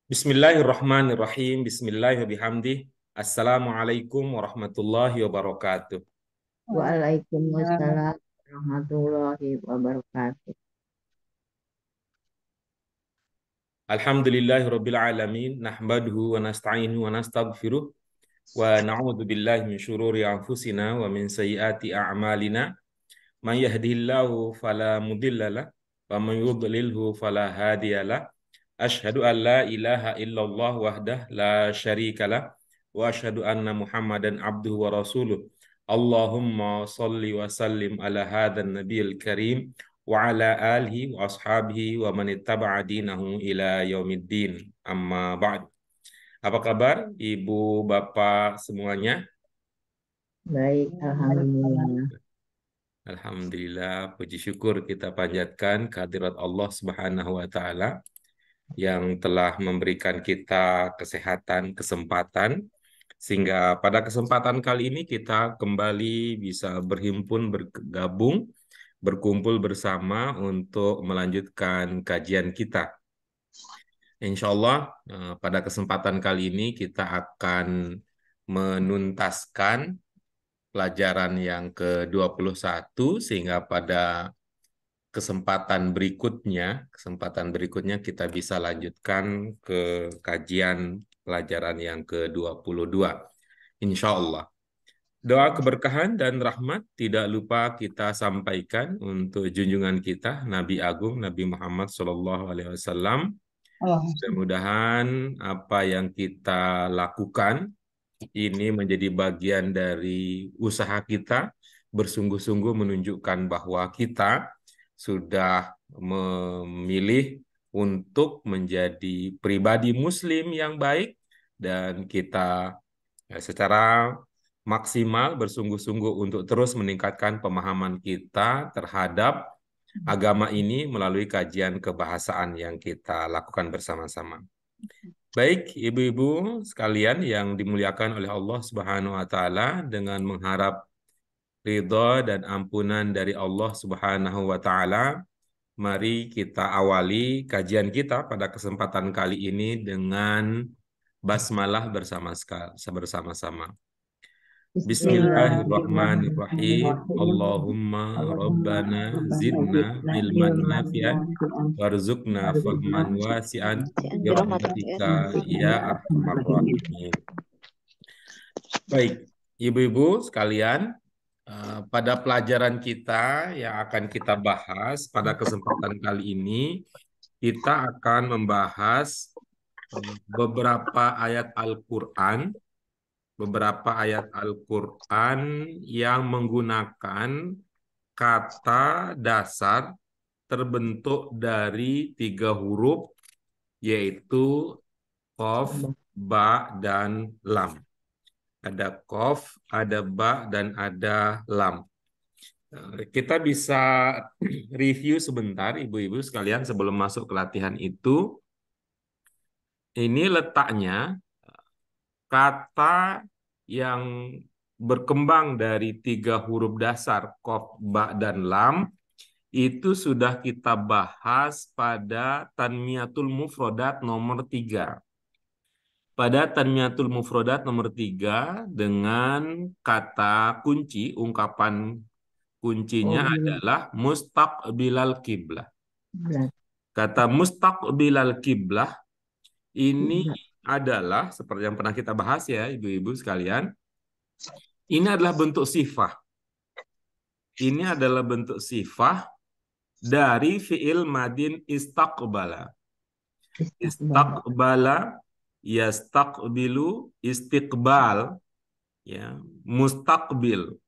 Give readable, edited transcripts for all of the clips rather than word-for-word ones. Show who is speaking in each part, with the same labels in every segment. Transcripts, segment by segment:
Speaker 1: Bismillahirrahmanirrahim. Bismillahirrahmanirrahim. Assalamualaikum warahmatullahi wabarakatuh.
Speaker 2: Waalaikumsalam warahmatullahi wabarakatuh.
Speaker 1: Alhamdulillahirabbil alamin. Nahmaduhu wa nasta'inuhu wa nastaghfiruh wa na'udzu billahi min syururi anfusina wa min sayyiati a'malina. Man yahdihillahu fala mudhillalah wa man yudlilhu fala hadiyalah. Asyhadu an la ilaha illallah wahdah la syarikalah wa asyhadu anna Muhammadan abduhu wa rasuluh. Allahumma salli wa sallim ala hadzal nabiyil karim wa ala alihi wa ashabihi wa man ittaba'a dinahu ila yaumiddin. Amma ba'd. Apa kabar Ibu Bapak semuanya?
Speaker 2: Baik, alhamdulillah.
Speaker 1: Alhamdulillah, puji syukur kita panjatkan kehadirat Allah Subhanahu wa taala yang telah memberikan kita kesehatan, kesempatan sehingga pada kesempatan kali ini kita kembali bisa berhimpun, bergabung, berkumpul bersama untuk melanjutkan kajian kita. Insya Allah pada kesempatan kali ini kita akan menuntaskan pelajaran yang ke-21 sehingga pada kesempatan berikutnya kita bisa lanjutkan ke kajian pelajaran yang ke-22. Insya Allah. Doa keberkahan dan rahmat tidak lupa kita sampaikan untuk junjungan kita Nabi Agung Nabi Muhammad SAW. Mudah-mudahan apa yang kita lakukan ini menjadi bagian dari usaha kita bersungguh-sungguh menunjukkan bahwa kita sudah memilih untuk menjadi pribadi Muslim yang baik dan kita secara maksimal bersungguh-sungguh untuk terus meningkatkan pemahaman kita terhadap agama ini melalui kajian kebahasaan yang kita lakukan bersama-sama. Baik, ibu-ibu sekalian yang dimuliakan oleh Allah Subhanahu wa taala, dengan mengharap ridha dan ampunan dari Allah Subhanahu wa taala, mari kita awali kajian kita pada kesempatan kali ini dengan basmalah bersama-sama. Bismillahirrahmanirrahim.
Speaker 2: Bismillahirrahmanirrahim.
Speaker 1: Allahumma
Speaker 2: Allahumma
Speaker 1: rabbana
Speaker 2: rabbana
Speaker 1: zidna
Speaker 2: zidna
Speaker 1: ilman
Speaker 2: ilman
Speaker 1: nafi'an
Speaker 2: nafi'an
Speaker 1: warzuqna
Speaker 2: warzuqna
Speaker 1: fahman wasi'an birahmatika
Speaker 2: rahmatika
Speaker 1: ya
Speaker 2: ya
Speaker 1: arhamar
Speaker 2: arhamar rahimin.
Speaker 1: rahimin. Baik, ibu-ibu sekalian, pada pelajaran kita yang akan kita bahas pada kesempatan kali ini, kita akan membahas beberapa ayat Al-Quran yang menggunakan kata dasar terbentuk dari 3 huruf, yaitu Qaf, Ba, dan Lam. Ada Qaf, ada Ba, dan ada Lam. Kita bisa review sebentar, ibu-ibu sekalian, sebelum masuk ke latihan itu. Ini letaknya kata yang berkembang dari 3 huruf dasar Qaf, Ba, dan Lam itu sudah kita bahas pada Tanmiyatul Mufrodat nomor 3. Pada Tanmiyatul Mufrodat nomor 3 dengan kata kunci, ungkapan kuncinya adalah mustaqbilal kiblah. Kata mustaqbilal kiblah ini adalah seperti yang pernah kita bahas ya, ibu-ibu sekalian. Ini adalah bentuk sifah. Ini adalah bentuk sifah dari fiil madin istaqbala. Istaqbala, yastaqbilu, istiqbal, ya, mustaqbil,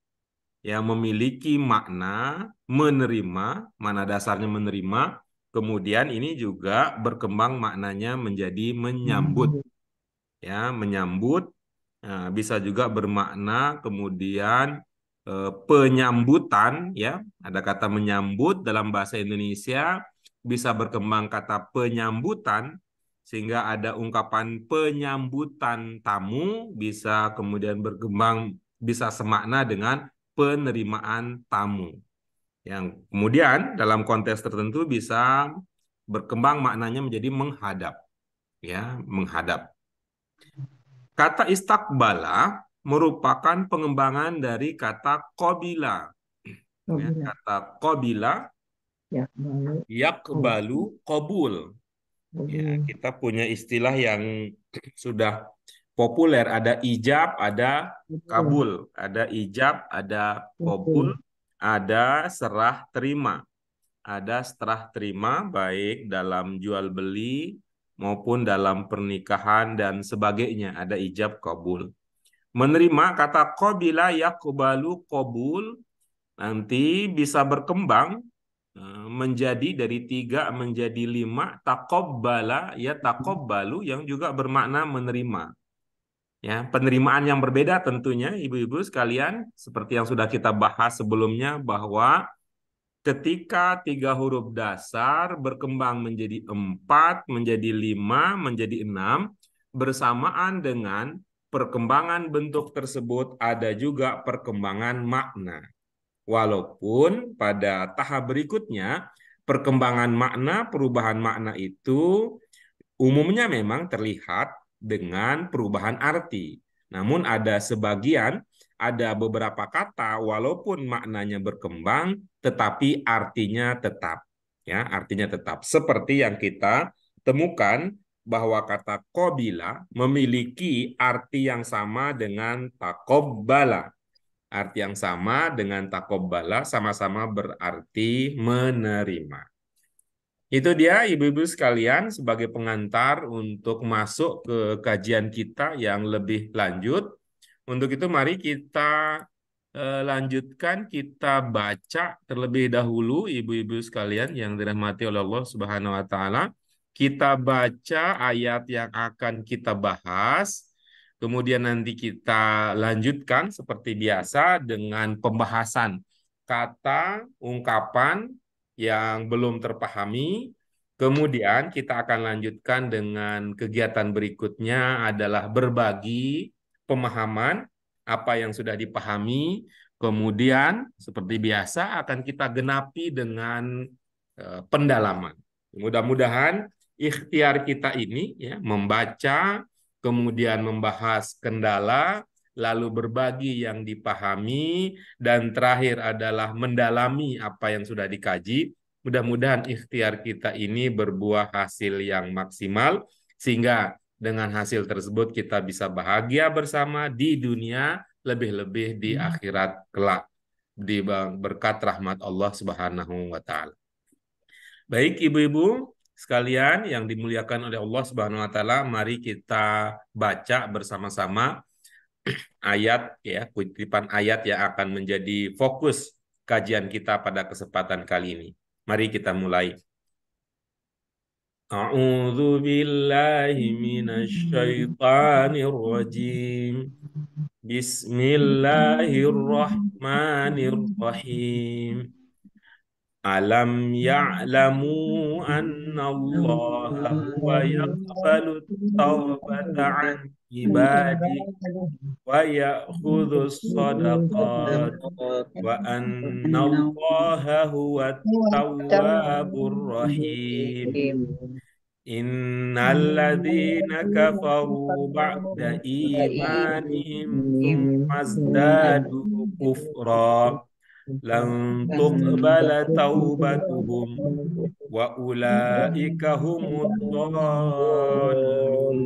Speaker 1: yang memiliki makna menerima, mana dasarnya menerima, kemudian ini juga berkembang maknanya menjadi menyambut, ya, menyambut. Nah, bisa juga bermakna kemudian penyambutan, ya, ada kata menyambut dalam bahasa Indonesia, bisa berkembang kata penyambutan sehingga ada ungkapan penyambutan tamu, bisa kemudian berkembang, bisa semakna dengan penerimaan tamu, yang kemudian dalam konteks tertentu bisa berkembang maknanya menjadi menghadap. ya, menghadap. Kata istakbala merupakan pengembangan dari kata qabila. Ya,
Speaker 2: Qabila.
Speaker 1: kata qabila
Speaker 2: Yakbalu.
Speaker 1: yakbalu qabul. Ya,
Speaker 2: Qabul.
Speaker 1: kita punya istilah yang sudah populer, ada ijab, ada
Speaker 2: Qabul.
Speaker 1: kabul, ada ijab, ada kabul,
Speaker 2: Qabul.
Speaker 1: ada serah terima. Ada serah terima baik dalam jual beli maupun dalam pernikahan dan sebagainya, ada ijab kabul. Menerima kata qabila yaqbalu qabul nanti bisa berkembang menjadi dari 3 menjadi 5, taqabbala ya taqabbalu yang juga bermakna menerima. Ya, penerimaan yang berbeda tentunya ibu-ibu sekalian, seperti yang sudah kita bahas sebelumnya bahwa ketika 3 huruf dasar berkembang menjadi 4, menjadi 5, menjadi 6, bersamaan dengan perkembangan bentuk tersebut ada juga perkembangan makna. Walaupun pada tahap berikutnya, perkembangan makna, perubahan makna itu umumnya memang terlihat dengan perubahan arti. Namun ada sebagian, ada beberapa kata walaupun maknanya berkembang, tetapi artinya tetap. Ya, artinya tetap. Seperti yang kita temukan bahwa kata qabila memiliki arti yang sama dengan takobbala. Arti yang sama dengan takobbala sama-sama berarti menerima. Itu dia ibu-ibu sekalian sebagai pengantar untuk masuk ke kajian kita yang lebih lanjut. Untuk itu mari kita lanjutkan, kita baca terlebih dahulu ibu-ibu sekalian yang dirahmati oleh Allah Subhanahu wa taala. Kita baca ayat yang akan kita bahas. Kemudian nanti kita lanjutkan seperti biasa dengan pembahasan kata, ungkapan yang belum terpahami. Kemudian kita akan lanjutkan dengan kegiatan berikutnya adalah berbagi pemahaman apa yang sudah dipahami. Kemudian seperti biasa akan kita genapi dengan pendalaman. Mudah-mudahan ikhtiar kita ini ya membaca, kemudian membahas kendala, lalu berbagi yang dipahami, dan terakhir adalah mendalami apa yang sudah dikaji. Mudah-mudahan ikhtiar kita ini berbuah hasil yang maksimal, sehingga dengan hasil tersebut kita bisa bahagia bersama di dunia, lebih-lebih di akhirat kelak, di berkat rahmat Allah Subhanahu wa taala. Baik ibu-ibu sekalian yang dimuliakan oleh Allah Subhanahu wa taala, mari kita baca bersama-sama ayat ya, kutipan ayat yang akan menjadi fokus kajian kita pada kesempatan kali ini. Mari kita mulai. A'udzu billahi minasy syaithanir rajim. Bismillahirrahmanirrahim. Alam ya'lamu anna Allah huwa yaqbalu tawbata an ibadi wa ya'khudhu sadaqat wa anna Allah huwa tawwabur rahim. Innalladzina kafaru ba'da imanihim thumma zdadu kufra lan tuqbala taubatuhum wa ulaika humud dhalun.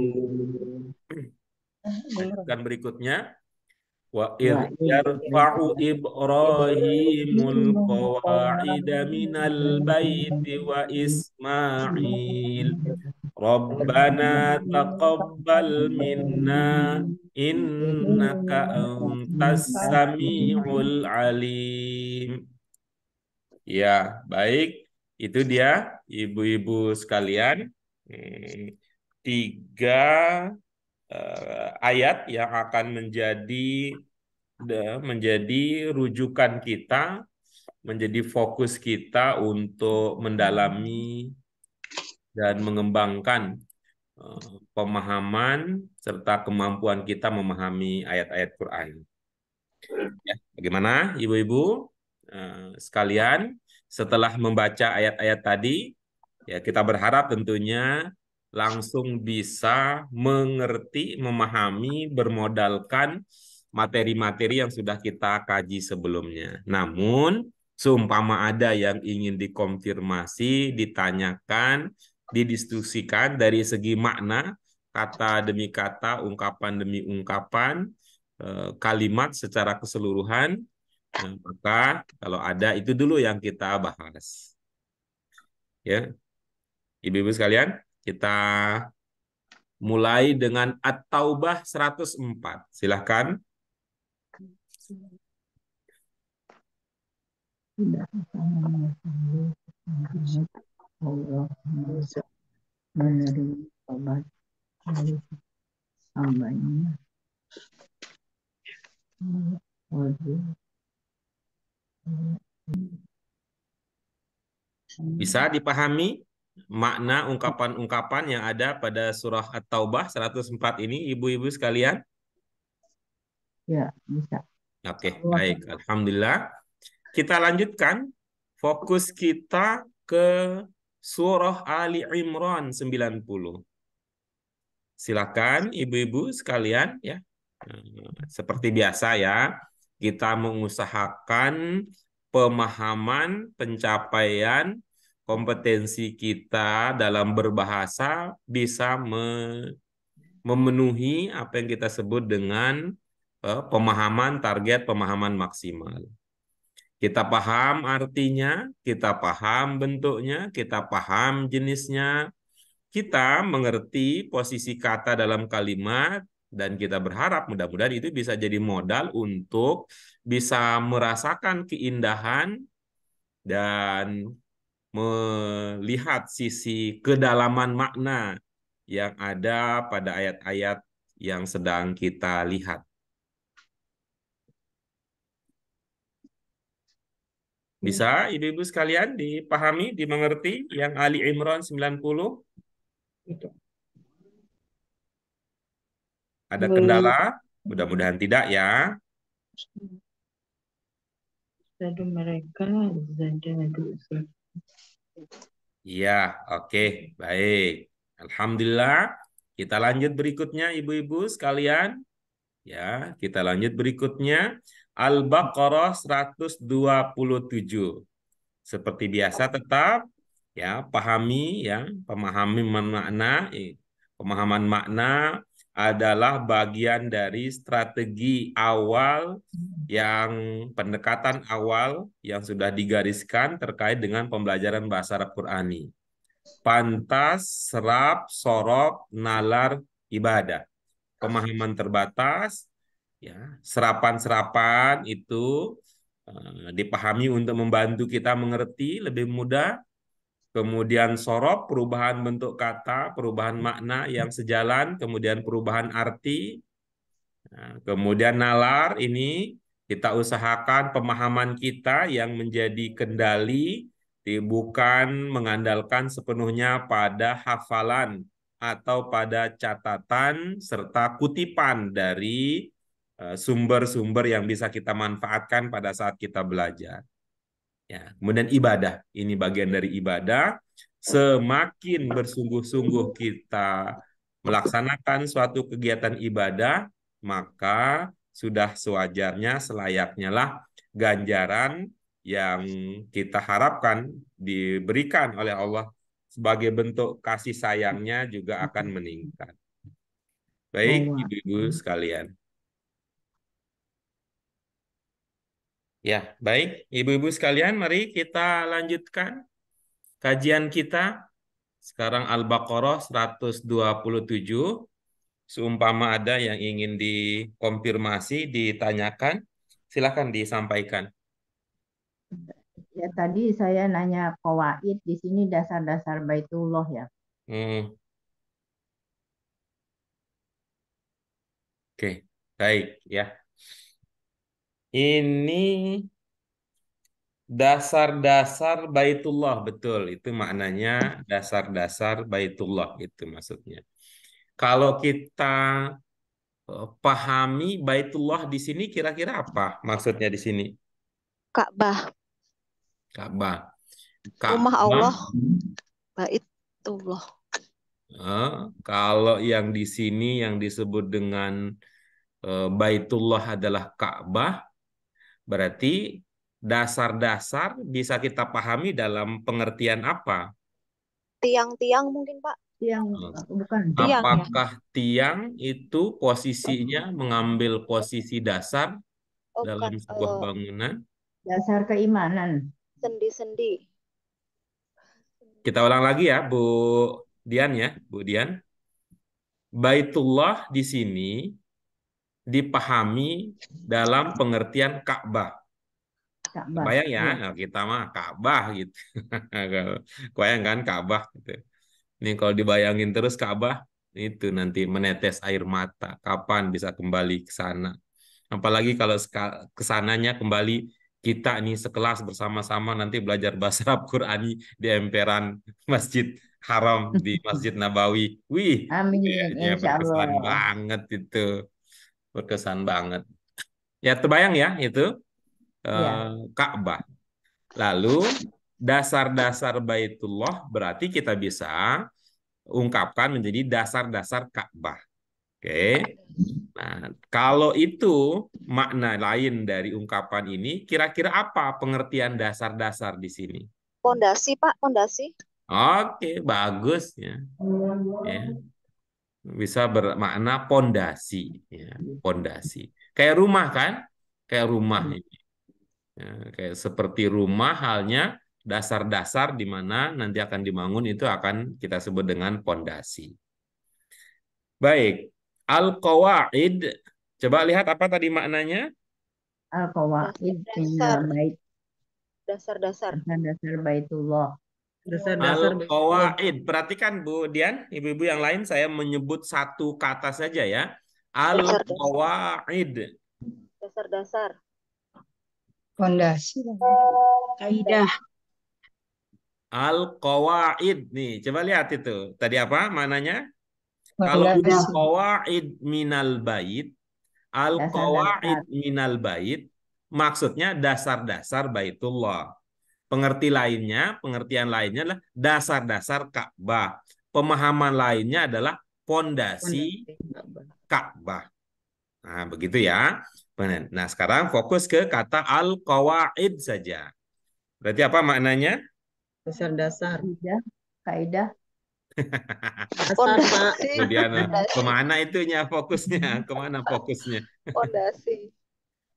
Speaker 1: Dan berikutnya wa idh yarfa'u Ibrahimul qawa'ida minal baiti wa Ismail Rabbana taqabbal minna innaka antas sami'ul alim. Ya, baik. Itu dia ibu-ibu sekalian. Tiga ayat yang akan menjadi rujukan kita, menjadi fokus kita untuk mendalami dan mengembangkan pemahaman serta kemampuan kita memahami ayat-ayat Quran. Ya, bagaimana ibu-ibu sekalian, setelah membaca ayat-ayat tadi, ya kita berharap tentunya langsung bisa mengerti, memahami, bermodalkan materi-materi yang sudah kita kaji sebelumnya. Namun, seumpama ada yang ingin dikonfirmasi, ditanyakan, didiskusikan dari segi makna, kata demi kata, ungkapan demi ungkapan, kalimat secara keseluruhan, maka kalau ada itu dulu yang kita bahas. Ya, Ibu-ibu sekalian, kita mulai dengan At-Taubah 104. Silahkan.
Speaker 2: Tidak akan Allah menerima tobat dari hambanya.
Speaker 1: Bisa dipahami makna ungkapan-ungkapan yang ada pada surah At-Taubah 104 ini, ibu-ibu sekalian?
Speaker 2: Ya, bisa.
Speaker 1: Oke,
Speaker 2: Allah
Speaker 1: baik. Alhamdulillah. Kita lanjutkan. Fokus kita ke surah Ali Imran 90. Silakan ibu-ibu sekalian ya. Seperti biasa ya, kita mengusahakan pemahaman, pencapaian, kompetensi kita dalam berbahasa bisa memenuhi apa yang kita sebut dengan pemahaman target pemahaman maksimal. Kita paham artinya, kita paham bentuknya, kita paham jenisnya, kita mengerti posisi kata dalam kalimat, dan kita berharap mudah-mudahan itu bisa jadi modal untuk bisa merasakan keindahan dan melihat sisi kedalaman makna yang ada pada ayat-ayat yang sedang kita lihat. Bisa ibu-ibu sekalian dipahami, dimengerti yang Ali Imran 90? Ada kendala? Mudah-mudahan tidak ya.
Speaker 2: mereka
Speaker 1: Iya, oke, baik. Alhamdulillah. Kita lanjut berikutnya, ibu-ibu sekalian. Ya, kita lanjut berikutnya. Al-Baqarah 127. Seperti biasa tetap ya, pahami ya, pemahaman makna adalah bagian dari strategi awal yang pendekatan awal yang sudah digariskan terkait dengan pembelajaran bahasa Arab Qurani. Pantas, serap, sorop, nalar, ibadah. Pemahaman terbatas, ya, serapan-serapan itu dipahami untuk membantu kita mengerti lebih mudah. Kemudian sorop, perubahan bentuk kata, perubahan makna yang sejalan, kemudian perubahan arti. Nah, kemudian nalar ini kita usahakan pemahaman kita yang menjadi kendali, bukan mengandalkan sepenuhnya pada hafalan atau pada catatan serta kutipan dari sumber-sumber yang bisa kita manfaatkan pada saat kita belajar. Ya, kemudian ibadah, ini bagian dari ibadah. Semakin bersungguh-sungguh kita melaksanakan suatu kegiatan ibadah, maka sudah sewajarnya, selayaknya lah ganjaran yang kita harapkan diberikan oleh Allah sebagai bentuk kasih sayangnya juga akan meningkat. Baik,
Speaker 2: Allah.
Speaker 1: ibu-ibu sekalian. Ya, baik, ibu-ibu sekalian, mari kita lanjutkan kajian kita. Sekarang Al-Baqarah 127. Seumpama ada yang ingin dikonfirmasi, ditanyakan, silakan disampaikan.
Speaker 2: Ya, tadi saya nanya qawaid, di sini dasar-dasar Baitullah ya.
Speaker 1: Oke, baik ya. Ini dasar-dasar Baitullah, betul. Itu maknanya dasar-dasar Baitullah, itu maksudnya. Kalau kita pahami Baitullah di sini kira-kira apa maksudnya di sini?
Speaker 3: Ka'bah,
Speaker 1: Ka'bah.
Speaker 3: rumah
Speaker 1: Ka'bah.
Speaker 3: Allah, Baitullah.
Speaker 1: Kalau yang di sini yang disebut dengan Baitullah adalah Ka'bah, berarti dasar-dasar bisa kita pahami dalam pengertian apa?
Speaker 3: Tiang-tiang mungkin Pak.
Speaker 2: Yang
Speaker 1: Eh,
Speaker 2: bukan
Speaker 3: Tiang ya.
Speaker 1: Apakah tiang itu posisinya mengambil posisi dasar
Speaker 3: Oh
Speaker 1: dalam
Speaker 3: bukan.
Speaker 1: sebuah bangunan?
Speaker 2: dasar keimanan.
Speaker 3: Sendi-sendi.
Speaker 1: Kita ulang lagi ya, Bu Dian ya, Bu Dian. Baitullah di sini dipahami dalam pengertian Ka'bah.
Speaker 2: Ka'bah.
Speaker 1: Kebayang ya,
Speaker 2: Iya.
Speaker 1: nah, kita mah Ka'bah gitu. Kebayang kan Ka'bah gitu. Ini kalau dibayangin terus Ka'bah, itu nanti menetes air mata. Kapan bisa kembali ke sana? Apalagi kalau ke sananya kembali kita nih sekelas bersama-sama nanti belajar bahasa Arab Qurani di emperan Masjid Haram di Masjid Nabawi. Wih,
Speaker 2: Amin,
Speaker 1: kayaknya
Speaker 2: insya
Speaker 1: berkesan
Speaker 2: Allah.
Speaker 1: banget itu. Berkesan banget. Ya terbayang ya itu
Speaker 2: Ya,
Speaker 1: Ka'bah. Lalu dasar-dasar Baitullah berarti kita bisa ungkapkan menjadi dasar-dasar Ka'bah. Oke. Nah, kalau itu makna lain dari ungkapan ini, kira-kira apa pengertian dasar-dasar di sini?
Speaker 3: Pondasi Pak, pondasi.
Speaker 1: Oke, bagus ya. Ya, bisa bermakna pondasi, ya, pondasi. Kayak rumah kan? Kayak rumah ini. Ya, kayak seperti rumah halnya dasar-dasar di mana nanti akan dibangun itu akan kita sebut dengan pondasi. Baik, al-qawaid. Coba lihat apa tadi maknanya?
Speaker 2: al-qawaid minal
Speaker 3: Dasar-dasar.
Speaker 2: bait,
Speaker 3: Dasar-dasar.
Speaker 2: dasar-dasar Baitullah.
Speaker 4: Dasar-dasar Baitullah.
Speaker 1: Al-qawaid. Perhatikan Bu Dian, ibu-ibu yang lain saya menyebut satu kata saja ya.
Speaker 3: Dasar-dasar.
Speaker 1: Al-qawaid.
Speaker 3: Dasar-dasar.
Speaker 4: Fondasi. Kaidah.
Speaker 1: Al-qawaid. Nih, coba lihat itu. Tadi apa maknanya? Kalau
Speaker 4: Fondasi.
Speaker 1: al-qawaid minal bait, al-qawaid
Speaker 2: Dasar-dasar.
Speaker 1: minal bait, maksudnya dasar-dasar Baitullah. Pengertian lainnya adalah dasar-dasar Ka'bah. Pemahaman lainnya adalah pondasi
Speaker 4: Fondasi.
Speaker 1: Ka'bah. Nah, begitu ya. Nah, sekarang fokus ke kata al-qawaid saja. Berarti apa maknanya?
Speaker 4: Dasar-dasar.
Speaker 2: Kaidah, kaidah,
Speaker 4: Dasar, Pak.
Speaker 3: Pondasi.
Speaker 1: Kemudian
Speaker 3: Pondasi.
Speaker 1: kemana itunya fokusnya? Kemana fokusnya?
Speaker 3: Pondasi.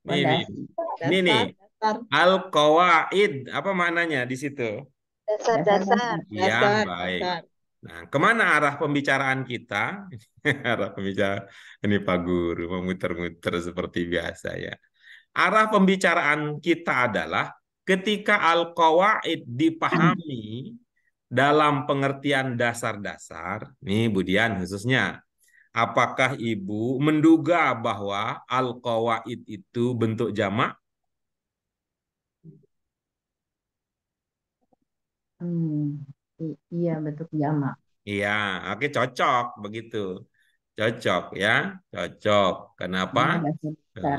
Speaker 1: Nih, nih.
Speaker 2: pondasi,
Speaker 1: Ini nih.
Speaker 4: Dasar.
Speaker 1: Al-qawaid. Apa maknanya di situ?
Speaker 3: Dasar-dasar.
Speaker 2: dasar-dasar.
Speaker 1: Iya,
Speaker 4: Dasar.
Speaker 1: baik.
Speaker 4: Dasar.
Speaker 1: Nah, kemana arah pembicaraan kita? Arah pembicaraan ini Pak Guru memutar-muter seperti biasa ya. Arah pembicaraan kita adalah ketika al-qawaid dipahami dalam pengertian dasar-dasar, nih Bu Dian khususnya, apakah Ibu menduga bahwa al-qawaid itu bentuk jamak?
Speaker 2: Iya, bentuk jamak.
Speaker 1: Iya, oke cocok begitu. Cocok ya, cocok. Kenapa?
Speaker 2: Karena dasar-dasar.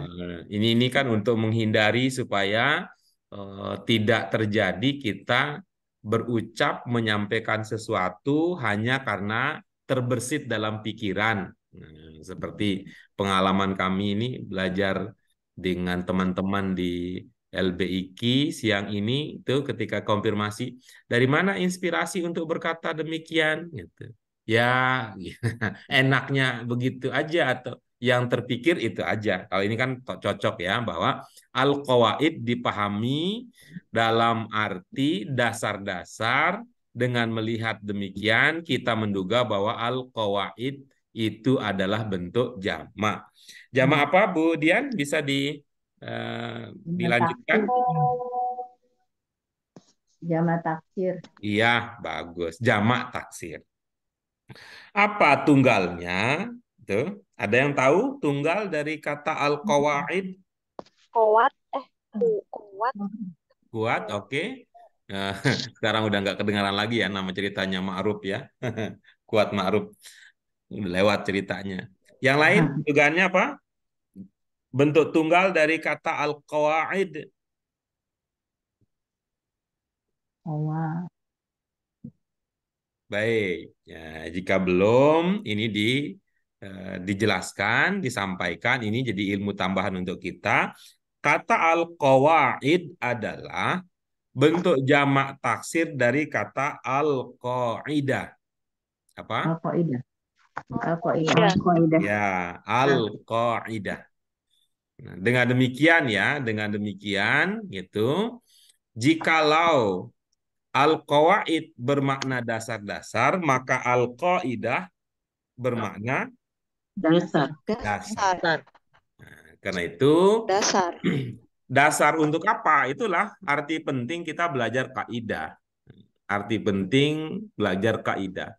Speaker 1: Ini kan untuk menghindari supaya tidak terjadi kita berucap menyampaikan sesuatu hanya karena terbersit dalam pikiran. Seperti pengalaman kami ini belajar dengan teman-teman di LBIK siang ini itu ketika konfirmasi dari mana inspirasi untuk berkata demikian gitu. Ya, enaknya begitu aja atau yang terpikir itu aja. Kalau ini kan cocok ya bahwa al-qawaid dipahami dalam arti dasar-dasar dengan melihat demikian kita menduga bahwa al-qawaid itu adalah bentuk jamak. Jamak apa Bu Dian? Bisa dilanjutkan?
Speaker 2: Taksir, jamak taksir.
Speaker 1: Iya, bagus. Jamak taksir. Apa tunggalnya? Tuh, ada yang tahu tunggal dari kata al-qawaid?
Speaker 3: Kuat. Kuat.
Speaker 1: Kuat, oke. Nah, sekarang udah nggak kedengaran lagi ya nama ceritanya Ma'ruf ya. Kuat Ma'ruf. Udah lewat ceritanya. Yang lain, dugaannya apa? Bentuk tunggal dari kata al-qawaid.
Speaker 2: Qawa-
Speaker 1: Baik. Ya, jika belum, ini dijelaskan, disampaikan. Ini jadi ilmu tambahan untuk kita. Kata al-qawaid adalah bentuk jamak taksir dari kata al-qaidah. Apa?
Speaker 2: Al-Qaidah.
Speaker 3: Al-Qaidah.
Speaker 2: Al-Qaidah.
Speaker 1: Ya, al-qaidah. Nah, dengan demikian gitu, jikalau al-qawaid bermakna dasar-dasar, maka al-qaidah bermakna
Speaker 4: Dasar.
Speaker 1: dasar.
Speaker 3: Dasar.
Speaker 1: Nah, karena itu
Speaker 3: Dasar.
Speaker 1: dasar untuk apa? Itulah arti penting kita belajar kaidah. Arti penting belajar kaidah.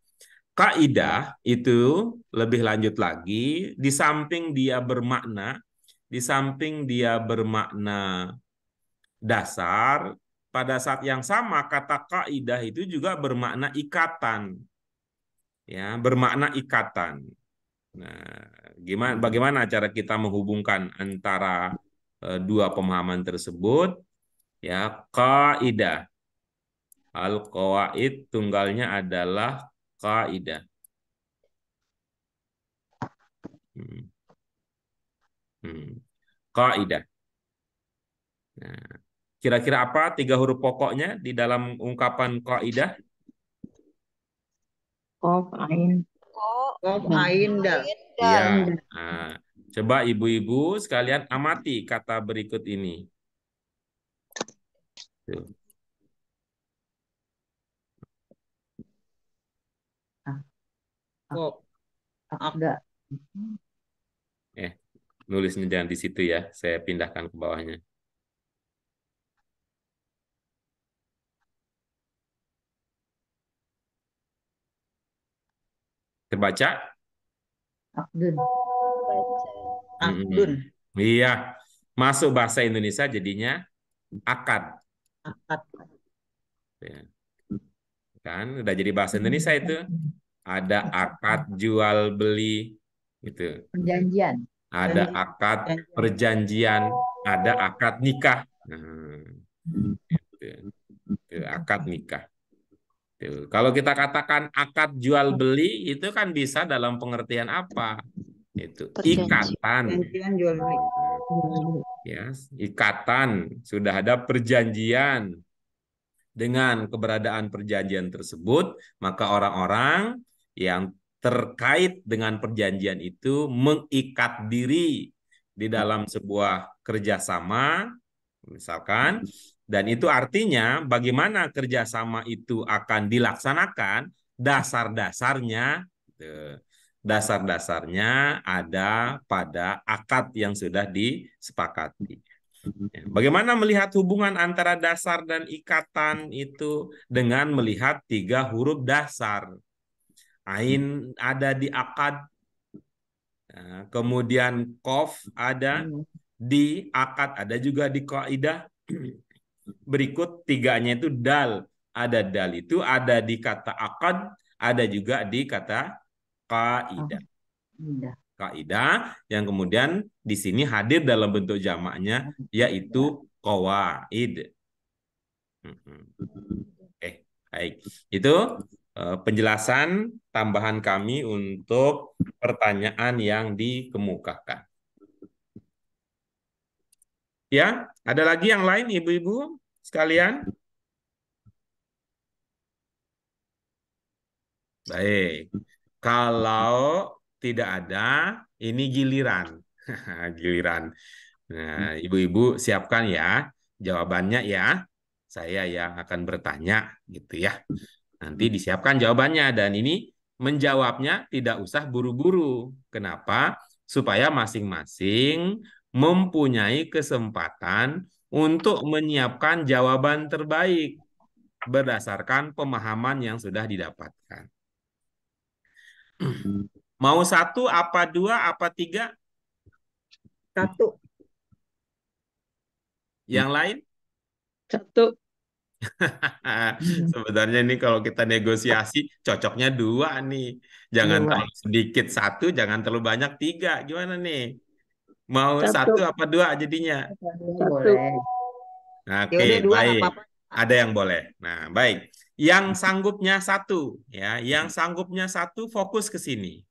Speaker 1: Kaidah itu lebih lanjut lagi, di samping dia bermakna dasar, pada saat yang sama kata kaidah itu juga bermakna ikatan. Ya, bermakna ikatan. Nah, bagaimana cara kita menghubungkan antara dua pemahaman tersebut? Ya, kaidah. Al-qawaid tunggalnya adalah kaidah. Kaidah. Nah, kira-kira apa 3 huruf pokoknya di dalam ungkapan kaidah?
Speaker 4: Qaf, ain. Qaf, ain, dal.
Speaker 1: Iya.
Speaker 3: Dal.
Speaker 1: Nah, coba ibu-ibu sekalian amati kata berikut ini. Tuh.
Speaker 4: Qaf.
Speaker 2: Aqda.
Speaker 1: Nulisnya jangan di situ ya. Saya pindahkan ke bawahnya. Terbaca?
Speaker 2: Aqdun.
Speaker 3: Baca.
Speaker 4: Aqdun.
Speaker 1: Iya. Masuk bahasa Indonesia jadinya akad.
Speaker 4: Akad.
Speaker 1: Ya. Kan udah jadi bahasa Indonesia itu. Ada akad jual beli gitu.
Speaker 2: Perjanjian.
Speaker 1: Ada akad perjanjian, ada akad nikah. Nah, itu akad nikah. Tuh. Kalau kita katakan akad jual beli itu kan bisa dalam pengertian apa? Itu
Speaker 3: Perjanjian.
Speaker 1: ikatan.
Speaker 4: Perjanjian jual beli.
Speaker 1: Ya, ikatan, sudah ada perjanjian. Dengan keberadaan perjanjian tersebut, maka orang-orang yang terkait dengan perjanjian itu mengikat diri di dalam sebuah kerjasama, misalkan, dan itu artinya bagaimana kerjasama itu akan dilaksanakan, dasar-dasarnya ada pada akad yang sudah disepakati. Bagaimana melihat hubungan antara dasar dan ikatan itu dengan melihat 3 huruf dasar. Ain ada di akad, kemudian qaf ada di akad, ada juga di kaidah. Berikut 3-nya itu dal. Ada dal itu ada di kata akad, ada juga di kata kaidah. Kaidah yang kemudian di sini hadir dalam bentuk jamaknya yaitu qawaid. Baik. Itu penjelasan tambahan kami untuk pertanyaan yang dikemukakan. Ya, ada lagi yang lain ibu-ibu sekalian? Baik. Kalau tidak ada, ini giliran. Giliran. Nah, ibu-ibu siapkan ya jawabannya ya. Saya yang akan bertanya gitu ya. Nanti disiapkan jawabannya dan ini menjawabnya tidak usah buru-buru. Kenapa? Supaya masing-masing mempunyai kesempatan untuk menyiapkan jawaban terbaik berdasarkan pemahaman yang sudah didapatkan. Mau 1, apa 2, apa 3?
Speaker 4: 1.
Speaker 1: Yang lain?
Speaker 4: 1.
Speaker 1: Sebenarnya ini kalau kita negosiasi cocoknya 2 nih. Jangan terlalu sedikit 1, jangan terlalu banyak 3. Gimana nih? Mau 1 apa 2 jadinya?
Speaker 2: 1. Boleh.
Speaker 1: Oke, baik. Ada yang boleh. Nah, baik. Yang sanggupnya satu, ya, yang sanggupnya satu fokus ke sini.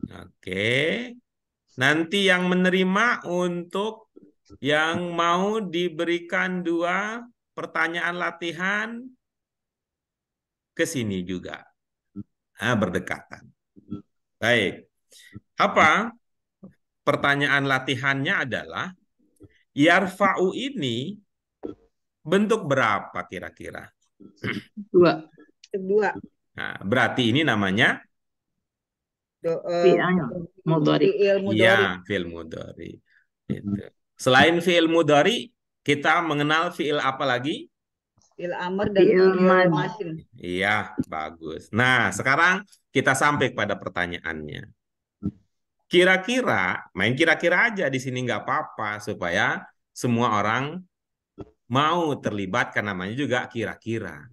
Speaker 1: Oke. Nanti yang menerima untuk yang mau diberikan 2 pertanyaan latihan ke sini juga. Nah, berdekatan. Baik. Apa pertanyaan latihannya adalah yarfa'u ini bentuk berapa kira-kira?
Speaker 4: 2. Kedua.
Speaker 1: Nah, berarti ini namanya
Speaker 2: Fi'il mudhari.
Speaker 4: Fi'il mudhari.
Speaker 1: iya, fi'il mudhari. Itu. Selain fi'il mudhari, kita mengenal fi'il apa lagi?
Speaker 4: Fi'il amr dan
Speaker 2: Fi'il
Speaker 4: fi'il
Speaker 2: madhi.
Speaker 4: madin.
Speaker 1: Iya, bagus. Nah, sekarang kita sampai pada pertanyaannya. Kira-kira, main kira-kira aja di sini nggak apa-apa supaya semua orang mau terlibat karena namanya juga kira-kira.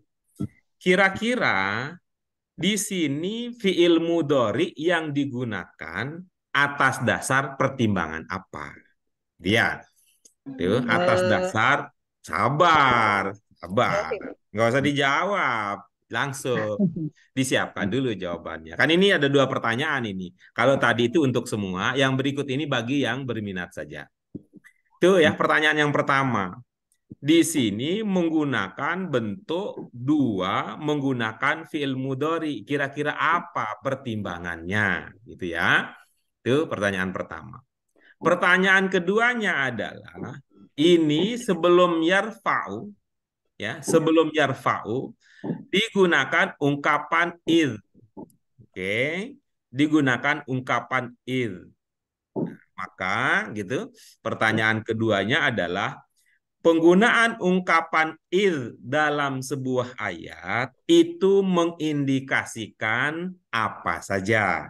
Speaker 1: Kira-kira di sini fi'il mudhari yang digunakan atas dasar pertimbangan apa? Dia tuh atas dasar sabar, nggak usah dijawab, langsung disiapkan dulu jawabannya. Kan ini ada 2 pertanyaan ini. Kalau tadi itu untuk semua, yang berikut ini bagi yang berminat saja. Tuh ya pertanyaan yang pertama. Di sini menggunakan bentuk 2 menggunakan fi'il mudhari. Kira-kira apa pertimbangannya? Gitu ya. Itu pertanyaan pertama. Pertanyaan keduanya adalah ini sebelum yarfa'u ya, sebelum yarfa'u digunakan ungkapan id. Oke. Digunakan ungkapan id. Maka gitu, pertanyaan keduanya adalah penggunaan ungkapan id dalam sebuah ayat itu mengindikasikan apa saja.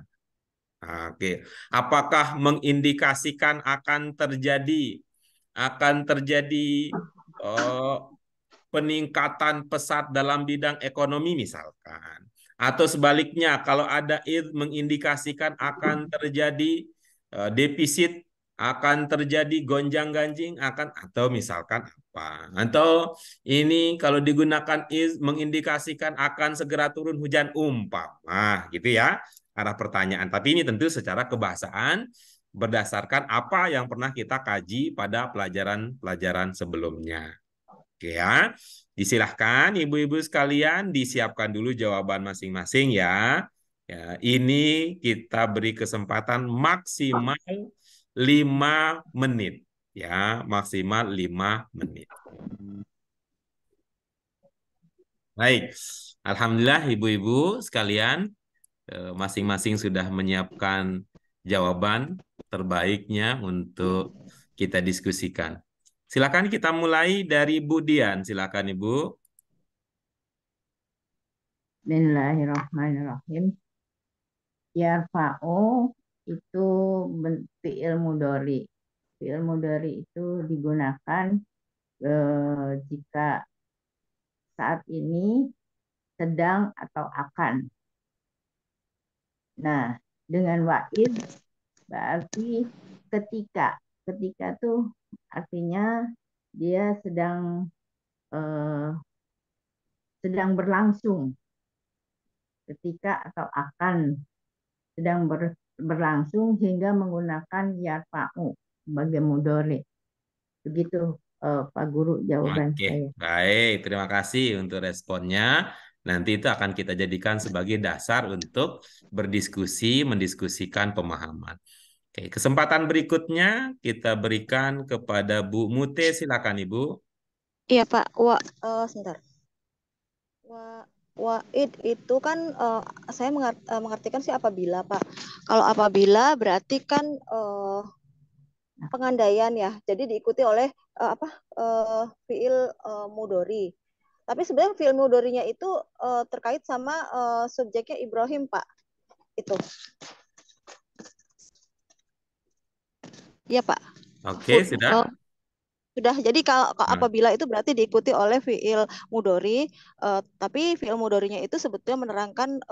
Speaker 1: Oke, apakah mengindikasikan akan terjadi peningkatan pesat dalam bidang ekonomi misalkan, atau sebaliknya kalau ada id mengindikasikan akan terjadi defisit, akan terjadi gonjang-ganjing, akan atau misalkan apa, atau ini kalau digunakan id mengindikasikan akan segera turun hujan umpama, gitu ya arah pertanyaan. Tapi ini tentu secara kebahasaan berdasarkan apa yang pernah kita kaji pada pelajaran-pelajaran sebelumnya. Oke ya, disilahkan ibu-ibu sekalian disiapkan dulu jawaban masing-masing ya. Ya, ini kita beri kesempatan maksimal 5 menit. Ya, maksimal 5 menit. Baik, alhamdulillah ibu-ibu sekalian masing-masing sudah menyiapkan jawaban terbaiknya untuk kita diskusikan. Silakan kita mulai dari Bu Dian. Silakan Ibu.
Speaker 2: Bismillahirrahmanirrahim. Yarfa'u itu fi'il mudhari. Fi'il mudhari itu digunakan jika saat ini sedang atau akan. Nah, dengan wa'id berarti ketika. Ketika tuh artinya dia sedang berlangsung. Ketika atau akan sedang berlangsung hingga menggunakan yarfa'u sebagai mudhari. Begitu Pak Guru jawaban
Speaker 1: Oke,
Speaker 2: saya.
Speaker 1: baik. Terima kasih untuk responnya. Nanti itu akan kita jadikan sebagai dasar untuk berdiskusi, mendiskusikan pemahaman. Oke, kesempatan berikutnya kita berikan kepada Bu Mute. Silakan Ibu.
Speaker 3: Iya Pak, sebentar. Waid itu kan saya mengartikan sih apabila Pak. Kalau apabila berarti kan pengandaian ya. Jadi diikuti oleh fiil mudhari. Tapi sebenarnya fiil mudharinya itu terkait sama subjeknya Ibrahim Pak. Itu. Iya Pak.
Speaker 1: Oke, sudah.
Speaker 3: Sudah, jadi kalau apabila itu berarti diikuti oleh fiil mudhari, tapi fiil mudharinya itu sebetulnya menerangkan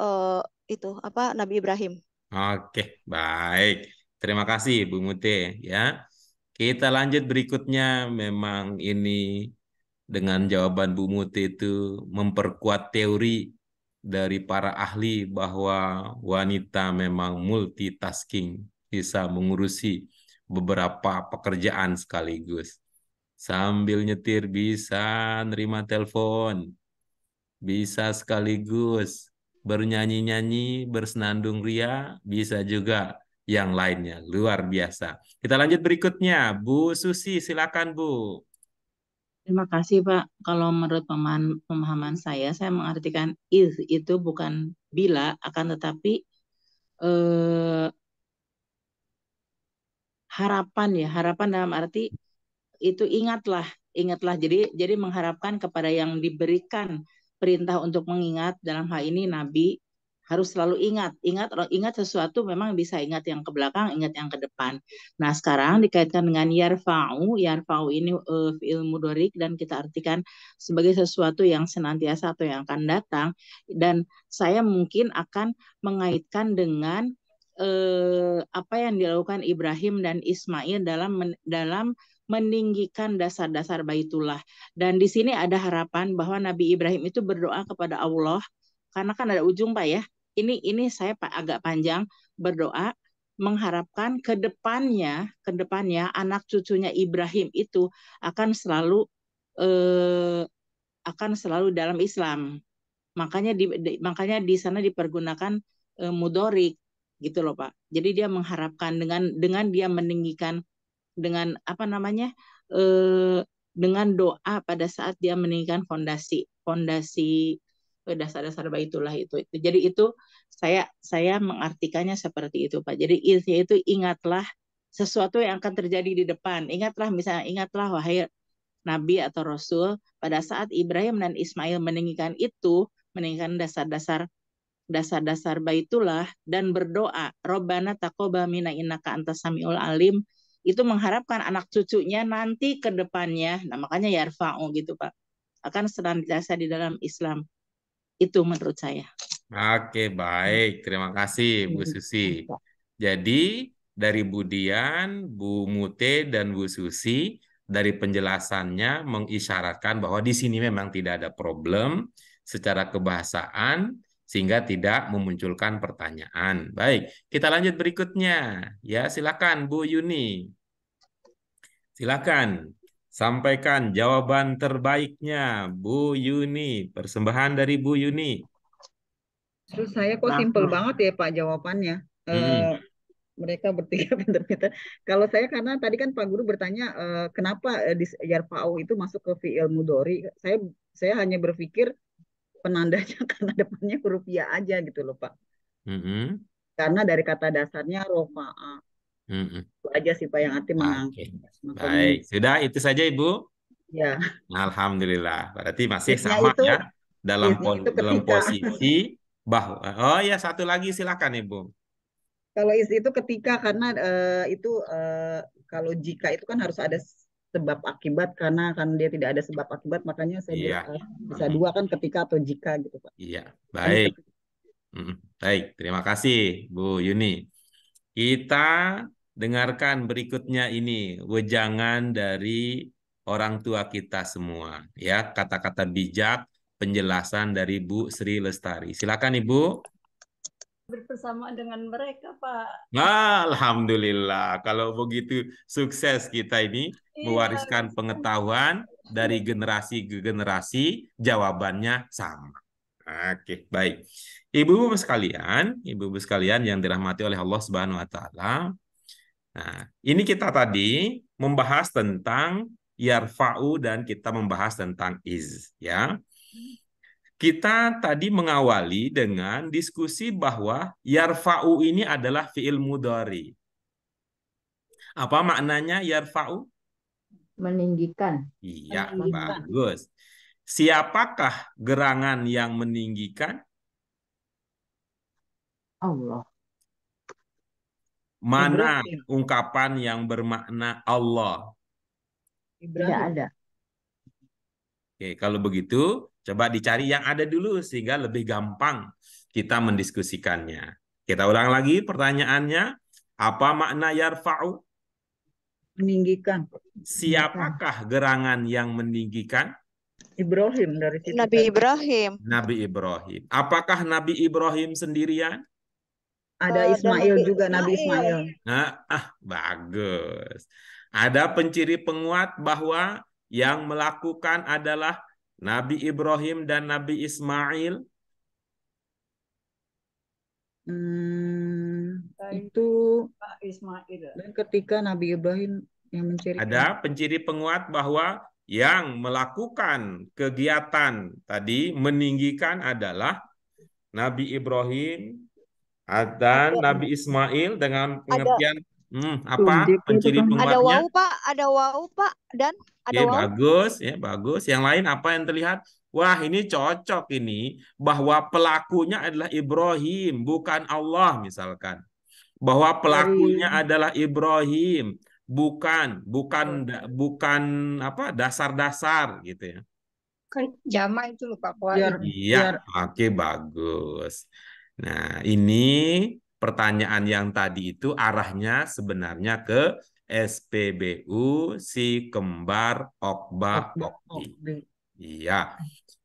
Speaker 3: itu apa Nabi Ibrahim.
Speaker 1: Oke, baik. Terima kasih Bu Mute ya. Kita lanjut berikutnya. Memang ini dengan jawaban Bu Muti itu memperkuat teori dari para ahli bahwa wanita memang multitasking, bisa mengurusi beberapa pekerjaan sekaligus. Sambil nyetir bisa nerima telepon, bisa sekaligus bernyanyi-nyanyi, bersenandung ria, bisa juga yang lainnya. Luar biasa. Kita lanjut berikutnya. Bu Susi, silakan Bu.
Speaker 5: Terima kasih Pak. Kalau menurut pemahaman saya mengartikan is itu bukan bila, akan tetapi eh, harapan ya, harapan dalam arti itu ingatlah, ingatlah. Jadi mengharapkan kepada yang diberikan perintah untuk mengingat, dalam hal ini Nabi harus selalu ingat sesuatu, memang bisa ingat yang ke belakang, ingat yang ke depan. Nah, sekarang dikaitkan dengan yarfa'u ini fi'il mudhari dan kita artikan sebagai sesuatu yang senantiasa atau yang akan datang, dan saya mungkin akan mengaitkan dengan apa yang dilakukan Ibrahim dan Ismail dalam meninggikan dasar-dasar Baitullah. Dan di sini ada harapan bahwa Nabi Ibrahim itu berdoa kepada Allah, karena kan ada ujung Pak ya. Ini saya agak panjang, berdoa mengharapkan ke depannya anak cucunya Ibrahim itu akan selalu dalam Islam. Makanya di sana dipergunakan mudorik gitu loh Pak. Jadi dia mengharapkan dengan dia meninggikan dengan dengan doa pada saat dia meninggikan fondasi dasar-dasar Baitullah itu. Jadi itu saya mengartikannya seperti itu Pak. Jadi itu ingatlah sesuatu yang akan terjadi di depan. Ingatlah wahai Nabi atau Rasul, pada saat Ibrahim dan Ismail meninggikan dasar-dasar Baitullah dan berdoa, Robbana taqabbal minna innaka antas samiul alim, itu mengharapkan anak cucunya nanti ke depannya. Nah, makanya yarfa'u gitu Pak, akan senantiasa di dalam Islam. Itu menurut saya.
Speaker 1: Oke, baik. Terima kasih Bu Susi. Jadi dari Bu Dian, Bu Mute, dan Bu Susi, dari penjelasannya mengisyaratkan bahwa di sini memang tidak ada problem secara kebahasaan, sehingga tidak memunculkan pertanyaan. Baik, kita lanjut berikutnya. Ya, silakan Bu Yuni. Silakan sampaikan jawaban terbaiknya, Bu Yuni. Persembahan dari Bu Yuni.
Speaker 4: Terus saya kok simpel banget ya Pak jawabannya. Mereka bertiga pinter-pinter. Kalau saya karena tadi kan Pak Guru bertanya kenapa di yarfa'u itu masuk ke fi'il mudhari. Saya hanya berpikir penandanya karena depannya huruf ya aja gitu loh Pak. Karena dari kata dasarnya rofa'a. Itu aja sih Pak yang arti mengangkat.
Speaker 1: Baik, sudah itu saja Ibu.
Speaker 4: Ya.
Speaker 1: Alhamdulillah. Berarti masih sama itu, ya dalam posisi bahwa. Oh ya, satu lagi silakan Ibu.
Speaker 4: Kalau itu ketika, karena kalau jika itu kan harus ada sebab akibat, karena kan dia tidak ada sebab akibat, makanya saya bisa dua kan, ketika atau jika gitu Pak.
Speaker 1: Iya, baik. Baik, terima kasih Bu Yuni. Kita dengarkan berikutnya ini wejangan dari orang tua kita semua, ya, kata-kata bijak penjelasan dari Bu Sri Lestari. Silakan Ibu.
Speaker 6: Bersamaan dengan mereka Pak.
Speaker 1: Alhamdulillah, kalau begitu sukses kita ini mewariskan pengetahuan dari generasi ke generasi, jawabannya sama. Oke, baik. Ibu-ibu sekalian yang dirahmati oleh Allah Subhanahu wa taala. Nah, ini kita tadi membahas tentang yarfa'u dan kita membahas tentang iz, ya. Kita tadi mengawali dengan diskusi bahwa yarfa'u ini adalah fi'il mudhari. Apa maknanya yarfa'u?
Speaker 2: Meninggikan.
Speaker 1: Iya, bagus. Siapakah gerangan yang meninggikan?
Speaker 2: Allah.
Speaker 1: Mana ungkapan yang bermakna Allah?
Speaker 2: Tidak ada.
Speaker 1: Oke, kalau begitu coba dicari yang ada dulu sehingga lebih gampang kita mendiskusikannya. Kita ulang lagi pertanyaannya. Apa makna yarfa'u?
Speaker 4: Meninggikan.
Speaker 1: Siapakah gerangan yang meninggikan?
Speaker 4: Ibrahim dari situ
Speaker 3: Nabi
Speaker 4: tadi.
Speaker 3: Ibrahim.
Speaker 1: Nabi Ibrahim. Apakah Nabi Ibrahim sendirian?
Speaker 4: Ada
Speaker 3: Dan
Speaker 4: Ismail
Speaker 3: Nabi
Speaker 4: juga, Nabi
Speaker 3: Ismail.
Speaker 4: Ismail.
Speaker 1: Bagus. Ada penciri penguat bahwa yang melakukan adalah Nabi Ibrahim dan Nabi Ismail.
Speaker 4: Itu
Speaker 6: Pak Ismail.
Speaker 4: dan ketika Nabi Ibrahim yang mencirikan.
Speaker 1: Ada penciri penguat bahwa yang melakukan kegiatan tadi meninggikan adalah Nabi Ibrahim dan
Speaker 3: Ada
Speaker 1: Nabi Ismail dengan
Speaker 3: ada
Speaker 1: pengertian apa
Speaker 5: Subjeknya itu
Speaker 1: penciri
Speaker 5: kan.
Speaker 3: ada
Speaker 1: penguatnya?
Speaker 3: wau Pak, ada wau Pak, dan ada
Speaker 1: Oke,
Speaker 3: wau.
Speaker 1: bagus ya, bagus. Yang lain apa yang terlihat? Wah, ini cocok ini bahwa pelakunya adalah Ibrahim, bukan Allah misalkan. Bahwa pelakunya
Speaker 4: Dari
Speaker 1: adalah Ibrahim, bukan apa dasar-dasar gitu ya.
Speaker 6: Kan jama itu loh Pak
Speaker 4: biar
Speaker 6: Kuaid.
Speaker 1: Iya, oke bagus. Nah, ini pertanyaan yang tadi itu arahnya sebenarnya ke SPBU si kembar Okbah Okbi. Iya,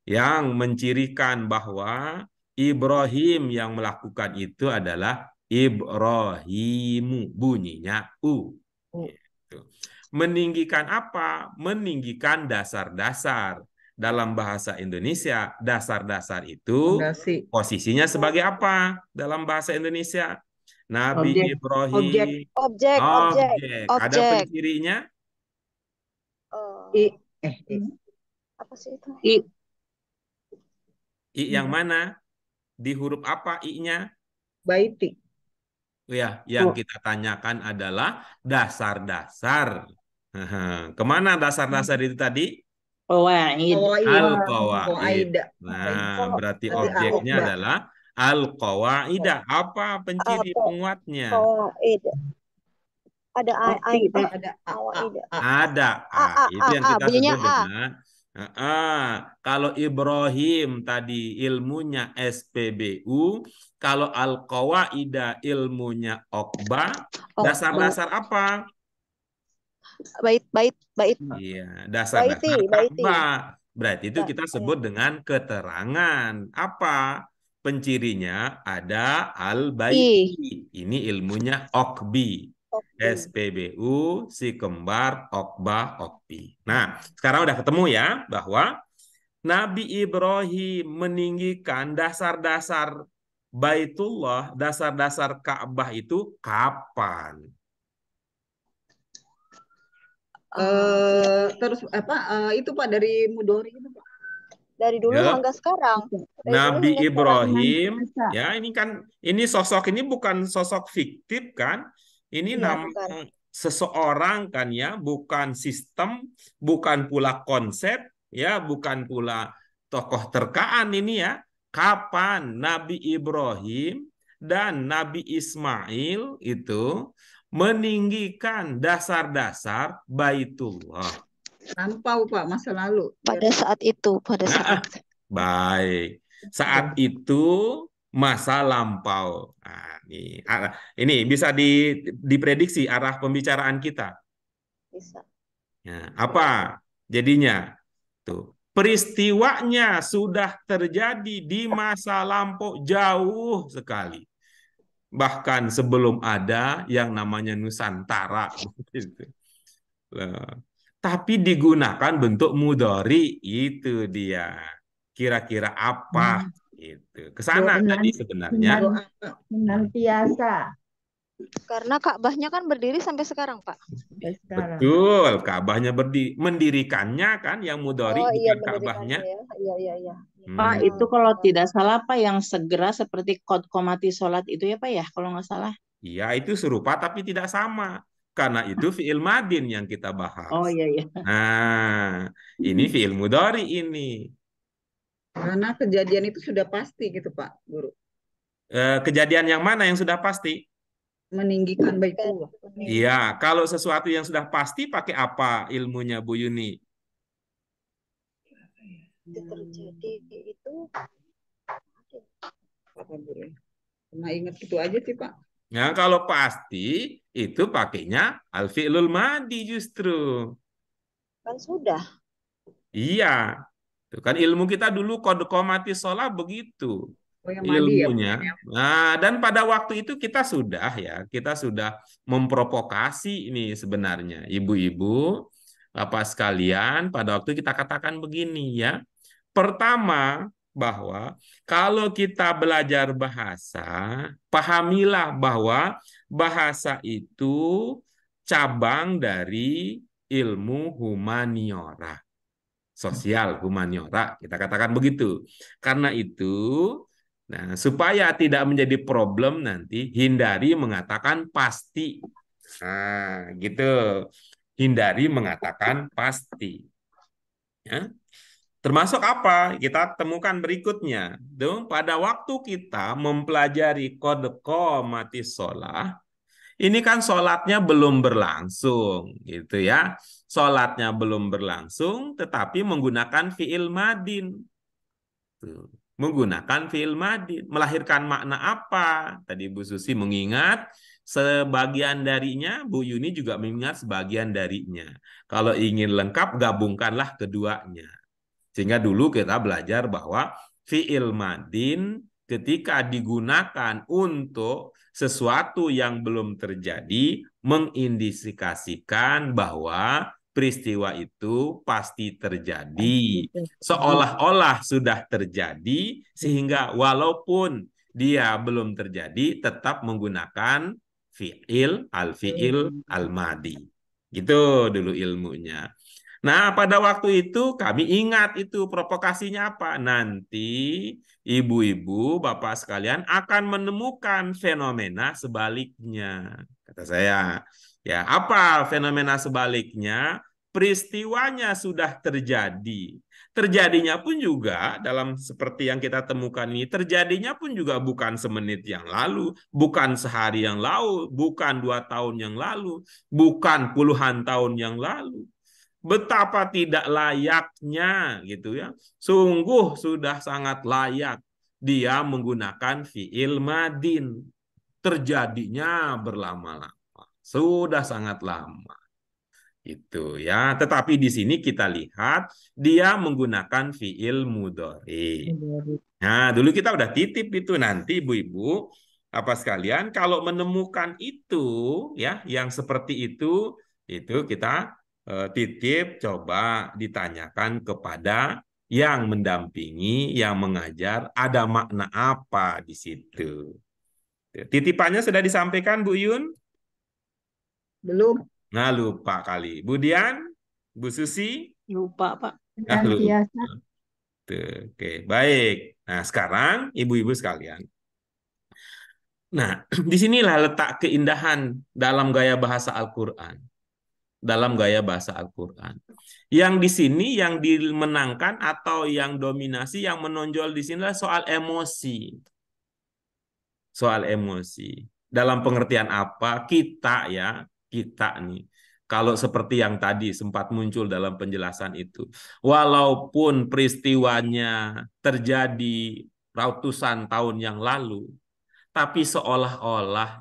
Speaker 1: yang mencirikan bahwa Ibrahim yang melakukan itu adalah Ibrahimu, bunyinya U. Gitu. Meninggikan apa? Meninggikan dasar-dasar. Dalam bahasa Indonesia, dasar-dasar itu
Speaker 4: fondasi.
Speaker 1: posisinya sebagai apa dalam bahasa Indonesia? Nabi
Speaker 5: Objek.
Speaker 1: Ibrahim.
Speaker 3: Objek.
Speaker 1: Ada
Speaker 3: Objek.
Speaker 1: pencirinya?
Speaker 3: Eh,
Speaker 4: I.
Speaker 3: apa sih itu?
Speaker 1: I yang mana? Di huruf apa I-nya?
Speaker 4: Baiti.
Speaker 1: Ya, yang kita tanyakan adalah dasar-dasar. Kemana dasar-dasar itu tadi?
Speaker 5: Qawaid.
Speaker 1: Al-qawaid. Nah, berarti objeknya adalah al-qawaidah. Apa penciri penguatnya?
Speaker 3: Qawaid. Ada
Speaker 4: Ada
Speaker 1: Ada A. Itu yang kita
Speaker 3: bunyinya
Speaker 1: sebut dengan kalau Ibrahim tadi ilmunya SPBU, kalau al-qawaidah ilmunya Okbah, dasar-dasar apa?
Speaker 3: Bait.
Speaker 1: Iya, dasar-dasar
Speaker 3: Baiti.
Speaker 1: Ka'bah. Berarti itu kita sebut dengan keterangan. Apa? Pencirinya ada al-baiti. Ini ilmunya Okbi. SPBU, si kembar Okbah Okbi. Nah, sekarang udah ketemu ya bahwa Nabi Ibrahim meninggikan dasar-dasar Baitullah, dasar-dasar Ka'bah itu kapan?
Speaker 4: Terus itu Pak dari Mudori itu Pak.
Speaker 3: Dari dulu hingga sekarang.
Speaker 1: Nabi Ibrahim, ya ini sosok ini bukan sosok fiktif kan? Ini nama seseorang kan ya, bukan sistem, bukan pula konsep, ya, bukan pula tokoh terkaan ini ya. Kapan Nabi Ibrahim dan Nabi Ismail itu meninggikan dasar-dasar Baitullah?
Speaker 4: Lampau Pak, masa lalu.
Speaker 3: Pada saat itu,
Speaker 1: Baik. Saat itu masa lampau. Nah, ini bisa diprediksi arah pembicaraan kita.
Speaker 3: Bisa.
Speaker 1: Nah, apa jadinya? Tuh, peristiwanya sudah terjadi di masa lampau jauh sekali. Bahkan sebelum ada yang namanya Nusantara. Tapi digunakan bentuk mudhari, itu dia. Kira-kira apa? Itu. Kesana tadi sebenarnya.
Speaker 2: Senantiasa.
Speaker 3: Karena Ka'bahnya kan berdiri sampai sekarang, Pak.
Speaker 1: Betul, Ka'bahnya mendirikannya kan yang mudhari, bukan Ka'bahnya.
Speaker 3: Iya.
Speaker 5: Pak, itu kalau tidak salah Pak yang segera seperti qad qomati sholat itu ya Pak ya, kalau nggak salah.
Speaker 1: Iya, itu serupa tapi tidak sama. Karena itu fi'il madin yang kita bahas.
Speaker 5: Oh iya.
Speaker 1: Nah, ini fi'il mudhari ini.
Speaker 4: Karena kejadian itu sudah pasti gitu Pak Guru.
Speaker 1: Kejadian yang mana yang sudah pasti?
Speaker 4: Meninggikan Baitullah.
Speaker 1: Iya, kalau sesuatu yang sudah pasti pakai apa ilmunya Bu Yuni?
Speaker 3: Terjadi itu
Speaker 4: Apa Guru? Cuma ingat itu aja sih Pak.
Speaker 1: Ya, kalau pasti itu pakainya al-fi'lul madi justru.
Speaker 3: kan sudah.
Speaker 1: Iya. Itu kan ilmu kita dulu qad qamatis shalah begitu
Speaker 4: Oh, yang madi ya mungkin
Speaker 1: ilmunya.
Speaker 4: ya.
Speaker 1: Nah, dan pada waktu itu kita sudah memprovokasi ini sebenarnya ibu-ibu, bapak sekalian, pada waktu kita katakan begini ya. Pertama, bahwa kalau kita belajar bahasa, pahamilah bahwa bahasa itu cabang dari ilmu humaniora, sosial humaniora, kita katakan begitu. Karena itu, nah, supaya tidak menjadi problem nanti, hindari mengatakan pasti. Nah, gitu. Hindari mengatakan pasti. Ya. Termasuk apa? Kita temukan berikutnya. Pada waktu kita mempelajari qad qamatis shalah, ini kan sholatnya belum berlangsung, gitu ya. Sholatnya belum berlangsung, tetapi menggunakan fiil madin. Tuh. Menggunakan fiil madin. Melahirkan makna apa? Tadi Bu Susi mengingat sebagian darinya, Bu Yuni juga mengingat sebagian darinya. Kalau ingin lengkap, gabungkanlah keduanya. Sehingga dulu kita belajar bahwa fiil madin ketika digunakan untuk sesuatu yang belum terjadi mengindikasikan bahwa peristiwa itu pasti terjadi. Seolah-olah sudah terjadi sehingga walaupun dia belum terjadi tetap menggunakan fiil al-madi. Gitu dulu ilmunya. Nah, pada waktu itu kami ingat itu provokasinya apa? Nanti ibu-ibu, bapak sekalian akan menemukan fenomena sebaliknya. Kata saya, ya apa fenomena sebaliknya? Peristiwanya sudah terjadi. Terjadinya pun juga dalam seperti yang kita temukan ini, terjadinya pun juga bukan semenit yang lalu, bukan sehari yang lalu, bukan 2 tahun yang lalu, bukan puluhan tahun yang lalu. Betapa tidak layaknya gitu ya. Sungguh sudah sangat layak dia menggunakan fiil madin. Terjadinya berlama-lama. Sudah sangat lama. Itu ya. Tetapi di sini kita lihat dia menggunakan fiil mudhari. Nah, dulu kita udah titip itu, nanti ibu-ibu apa sekalian kalau menemukan itu ya yang seperti itu kita titip coba ditanyakan kepada yang mendampingi, yang mengajar, ada makna apa di situ. Titipannya sudah disampaikan Bu Yun?
Speaker 4: Belum.
Speaker 1: Nah, lupa kali. Bu Dian? Bu Susi?
Speaker 5: Lupa, Pak.
Speaker 1: Ah, lupa.
Speaker 2: Senantiasa.
Speaker 1: Oke, baik. Nah, sekarang ibu-ibu sekalian. Nah, disinilah letak keindahan dalam gaya bahasa Al-Quran. Dalam gaya bahasa Al-Quran. Yang di sini yang dimenangkan atau yang dominasi, yang menonjol di sini adalah soal emosi. Soal emosi. Dalam pengertian apa? Kita nih. Kalau seperti yang tadi sempat muncul dalam penjelasan itu. Walaupun peristiwanya terjadi ratusan tahun yang lalu, tapi seolah-olah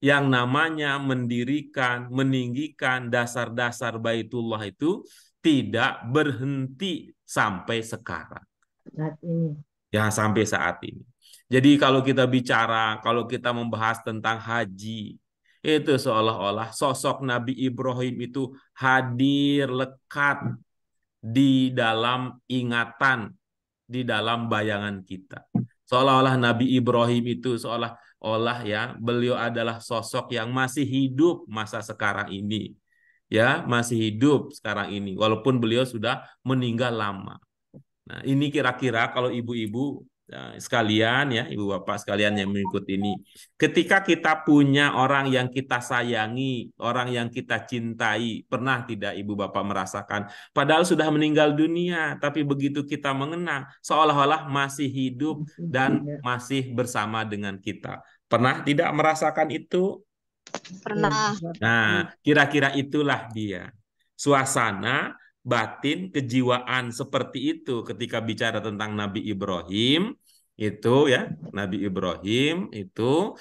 Speaker 1: yang namanya mendirikan, meninggikan dasar-dasar Baitullah itu tidak berhenti sampai sekarang.
Speaker 2: Saat ini.
Speaker 1: Ya, sampai saat ini. Jadi kalau kita bicara, kalau kita membahas tentang haji, itu seolah-olah sosok Nabi Ibrahim itu hadir lekat di dalam ingatan, di dalam bayangan kita. Seolah-olah Nabi Ibrahim itu seolah-olah ya beliau adalah sosok yang masih hidup masa sekarang ini. Ya, masih hidup sekarang ini walaupun beliau sudah meninggal lama. Nah, ini kira-kira kalau ibu-ibu sekalian ya, ibu bapak sekalian yang mengikuti ini, ketika kita punya orang yang kita sayangi, orang yang kita cintai, pernah tidak ibu bapak merasakan padahal sudah meninggal dunia, tapi begitu kita mengenang seolah-olah masih hidup dan masih bersama dengan kita. Pernah tidak merasakan itu?
Speaker 3: Pernah.
Speaker 1: Nah, kira-kira itulah dia. Suasana batin, kejiwaan seperti itu ketika bicara tentang Nabi Ibrahim, itu ya, Nabi Ibrahim itu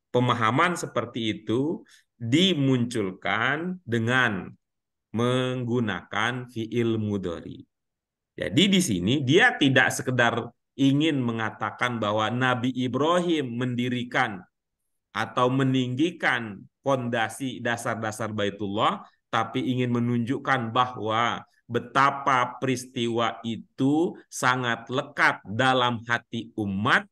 Speaker 1: pemahaman seperti itu dimunculkan dengan menggunakan fiil mudhari. Jadi di sini dia tidak sekedar ingin mengatakan bahwa Nabi Ibrahim mendirikan atau meninggikan fondasi dasar-dasar Baitullah, tapi ingin menunjukkan bahwa betapa peristiwa itu sangat lekat dalam hati umat,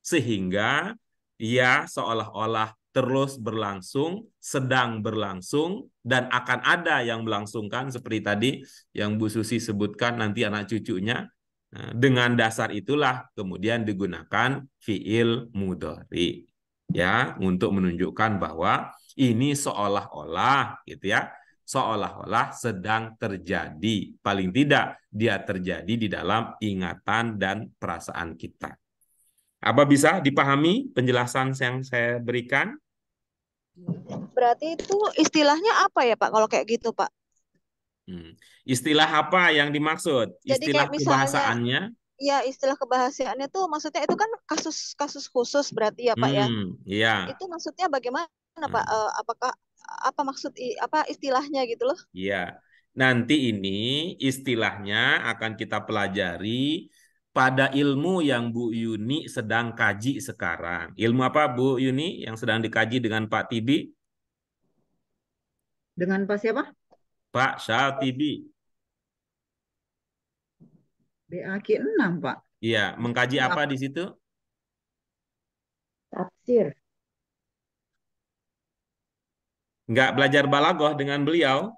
Speaker 1: sehingga ia seolah-olah terus berlangsung, sedang berlangsung, dan akan ada yang melangsungkan seperti tadi yang Bu Susi sebutkan nanti anak cucunya. Nah, dengan dasar itulah kemudian digunakan fiil mudhari, ya, untuk menunjukkan bahwa ini seolah-olah gitu ya, seolah-olah sedang terjadi, paling tidak dia terjadi di dalam ingatan dan perasaan kita. Apa bisa dipahami penjelasan yang saya berikan?
Speaker 3: Berarti itu istilahnya apa ya Pak kalau kayak gitu Pak?
Speaker 1: Istilah apa yang dimaksud?
Speaker 3: Jadi
Speaker 1: Istilah
Speaker 3: kayak misalnya,
Speaker 1: kebahasaannya?
Speaker 3: ya istilah kebahasaannya tuh maksudnya itu kan kasus-kasus khusus berarti ya Pak ya.
Speaker 1: Iya.
Speaker 3: Itu maksudnya bagaimana Pak? Apakah apa maksud apa istilahnya gitu loh?
Speaker 1: Iya. Nanti ini istilahnya akan kita pelajari pada ilmu yang Bu Yuni sedang kaji sekarang. Ilmu apa Bu Yuni yang sedang dikaji dengan Pak Tibi?
Speaker 4: Dengan Pak siapa?
Speaker 1: Pak Syatibi.
Speaker 4: BAQ 6, Pak.
Speaker 1: Iya, mengkaji apa di situ?
Speaker 2: Tafsir.
Speaker 1: Enggak belajar balaghah dengan beliau?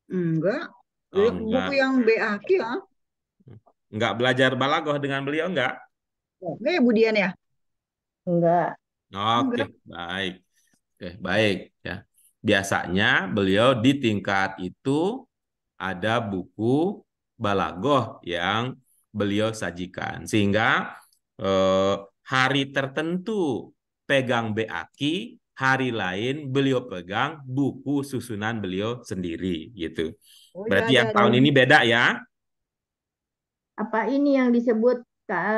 Speaker 4: Enggak.
Speaker 1: Oh,
Speaker 4: Buku
Speaker 1: enggak.
Speaker 4: yang BAQ ya.
Speaker 1: Enggak belajar balaghah dengan beliau, enggak?
Speaker 4: Enggak ya Bu Dian ya?
Speaker 2: Enggak.
Speaker 1: Oke, baik. Oke, baik ya. Biasanya beliau di tingkat itu ada buku balaghah yang beliau sajikan, sehingga hari tertentu pegang BAQ, hari lain beliau pegang buku susunan beliau sendiri gitu.
Speaker 4: Oh,
Speaker 1: Berarti
Speaker 4: ya,
Speaker 1: yang
Speaker 4: ya,
Speaker 1: tahun
Speaker 4: ya.
Speaker 1: ini beda ya?
Speaker 2: Apa ini yang disebut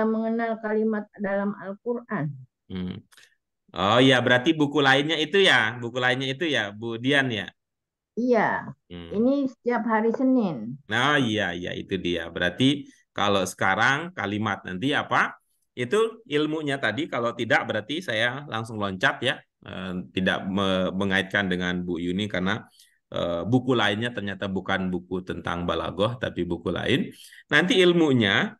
Speaker 2: mengenal kalimat dalam Al-Quran?
Speaker 1: Oh ya, berarti buku lainnya itu ya, buku lainnya itu ya, Bu Dian ya.
Speaker 2: Iya, ini setiap hari Senin.
Speaker 1: Nah, iya, itu dia. Berarti kalau sekarang kalimat nanti apa? Itu ilmunya tadi, kalau tidak berarti saya langsung loncat ya. Tidak mengaitkan dengan Bu Yuni karena buku lainnya ternyata bukan buku tentang balaghah, tapi buku lain. Nanti ilmunya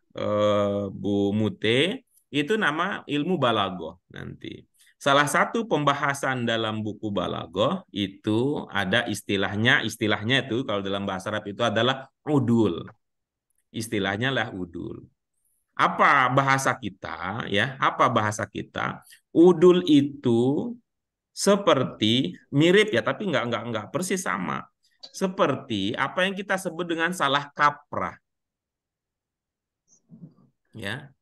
Speaker 1: Bu Mute itu nama ilmu balaghah nanti. Salah satu pembahasan dalam buku balaghah itu ada istilahnya itu kalau dalam bahasa Arab itu adalah udul. Istilahnya lah udul. Apa bahasa kita ya? Apa bahasa kita? Udul itu seperti mirip ya, tapi enggak persis sama. Seperti apa yang kita sebut dengan salah kaprah. Ya.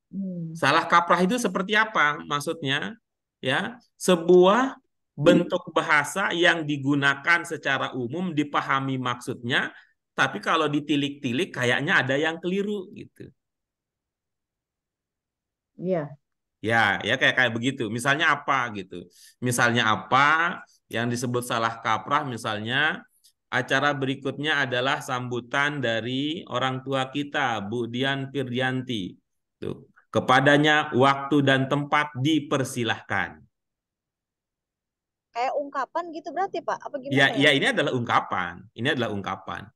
Speaker 1: Salah kaprah itu seperti apa maksudnya? Ya, sebuah bentuk bahasa yang digunakan secara umum dipahami maksudnya, tapi kalau ditilik-tilik kayaknya ada yang keliru gitu.
Speaker 2: Iya.
Speaker 1: Ya kayak begitu. Misalnya apa gitu? Misalnya apa yang disebut salah kaprah? Misalnya acara berikutnya adalah sambutan dari orang tua kita, Bu Dian Firdianti. Tuh. Kepadanya waktu dan tempat dipersilahkan.
Speaker 3: Kayak ungkapan gitu berarti Pak? Apa gimana
Speaker 1: Ya, ini adalah ungkapan. Ini adalah ungkapan.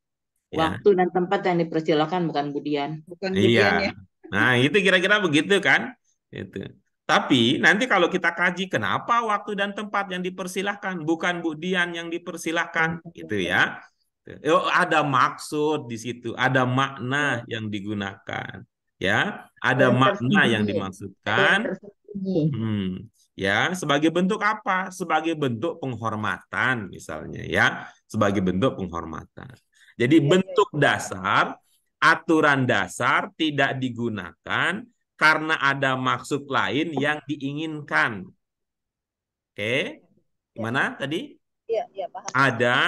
Speaker 1: Ya.
Speaker 5: Waktu dan tempat yang dipersilakan bukan Budian.
Speaker 4: Bukan Budian ya.
Speaker 1: Nah, itu kira-kira begitu kan? Itu. Tapi nanti kalau kita kaji kenapa waktu dan tempat yang dipersilahkan bukan Bu Dian yang dipersilahkan, gitu ya. Ada maksud di situ, ada makna yang digunakan. Ya, ada makna yang dimaksudkan. Ya, sebagai bentuk apa? Sebagai bentuk penghormatan misalnya ya, sebagai bentuk penghormatan. Jadi bentuk dasar, aturan dasar tidak digunakan karena ada maksud lain yang diinginkan. Oke, gimana tadi?
Speaker 3: Iya, paham.
Speaker 1: Ada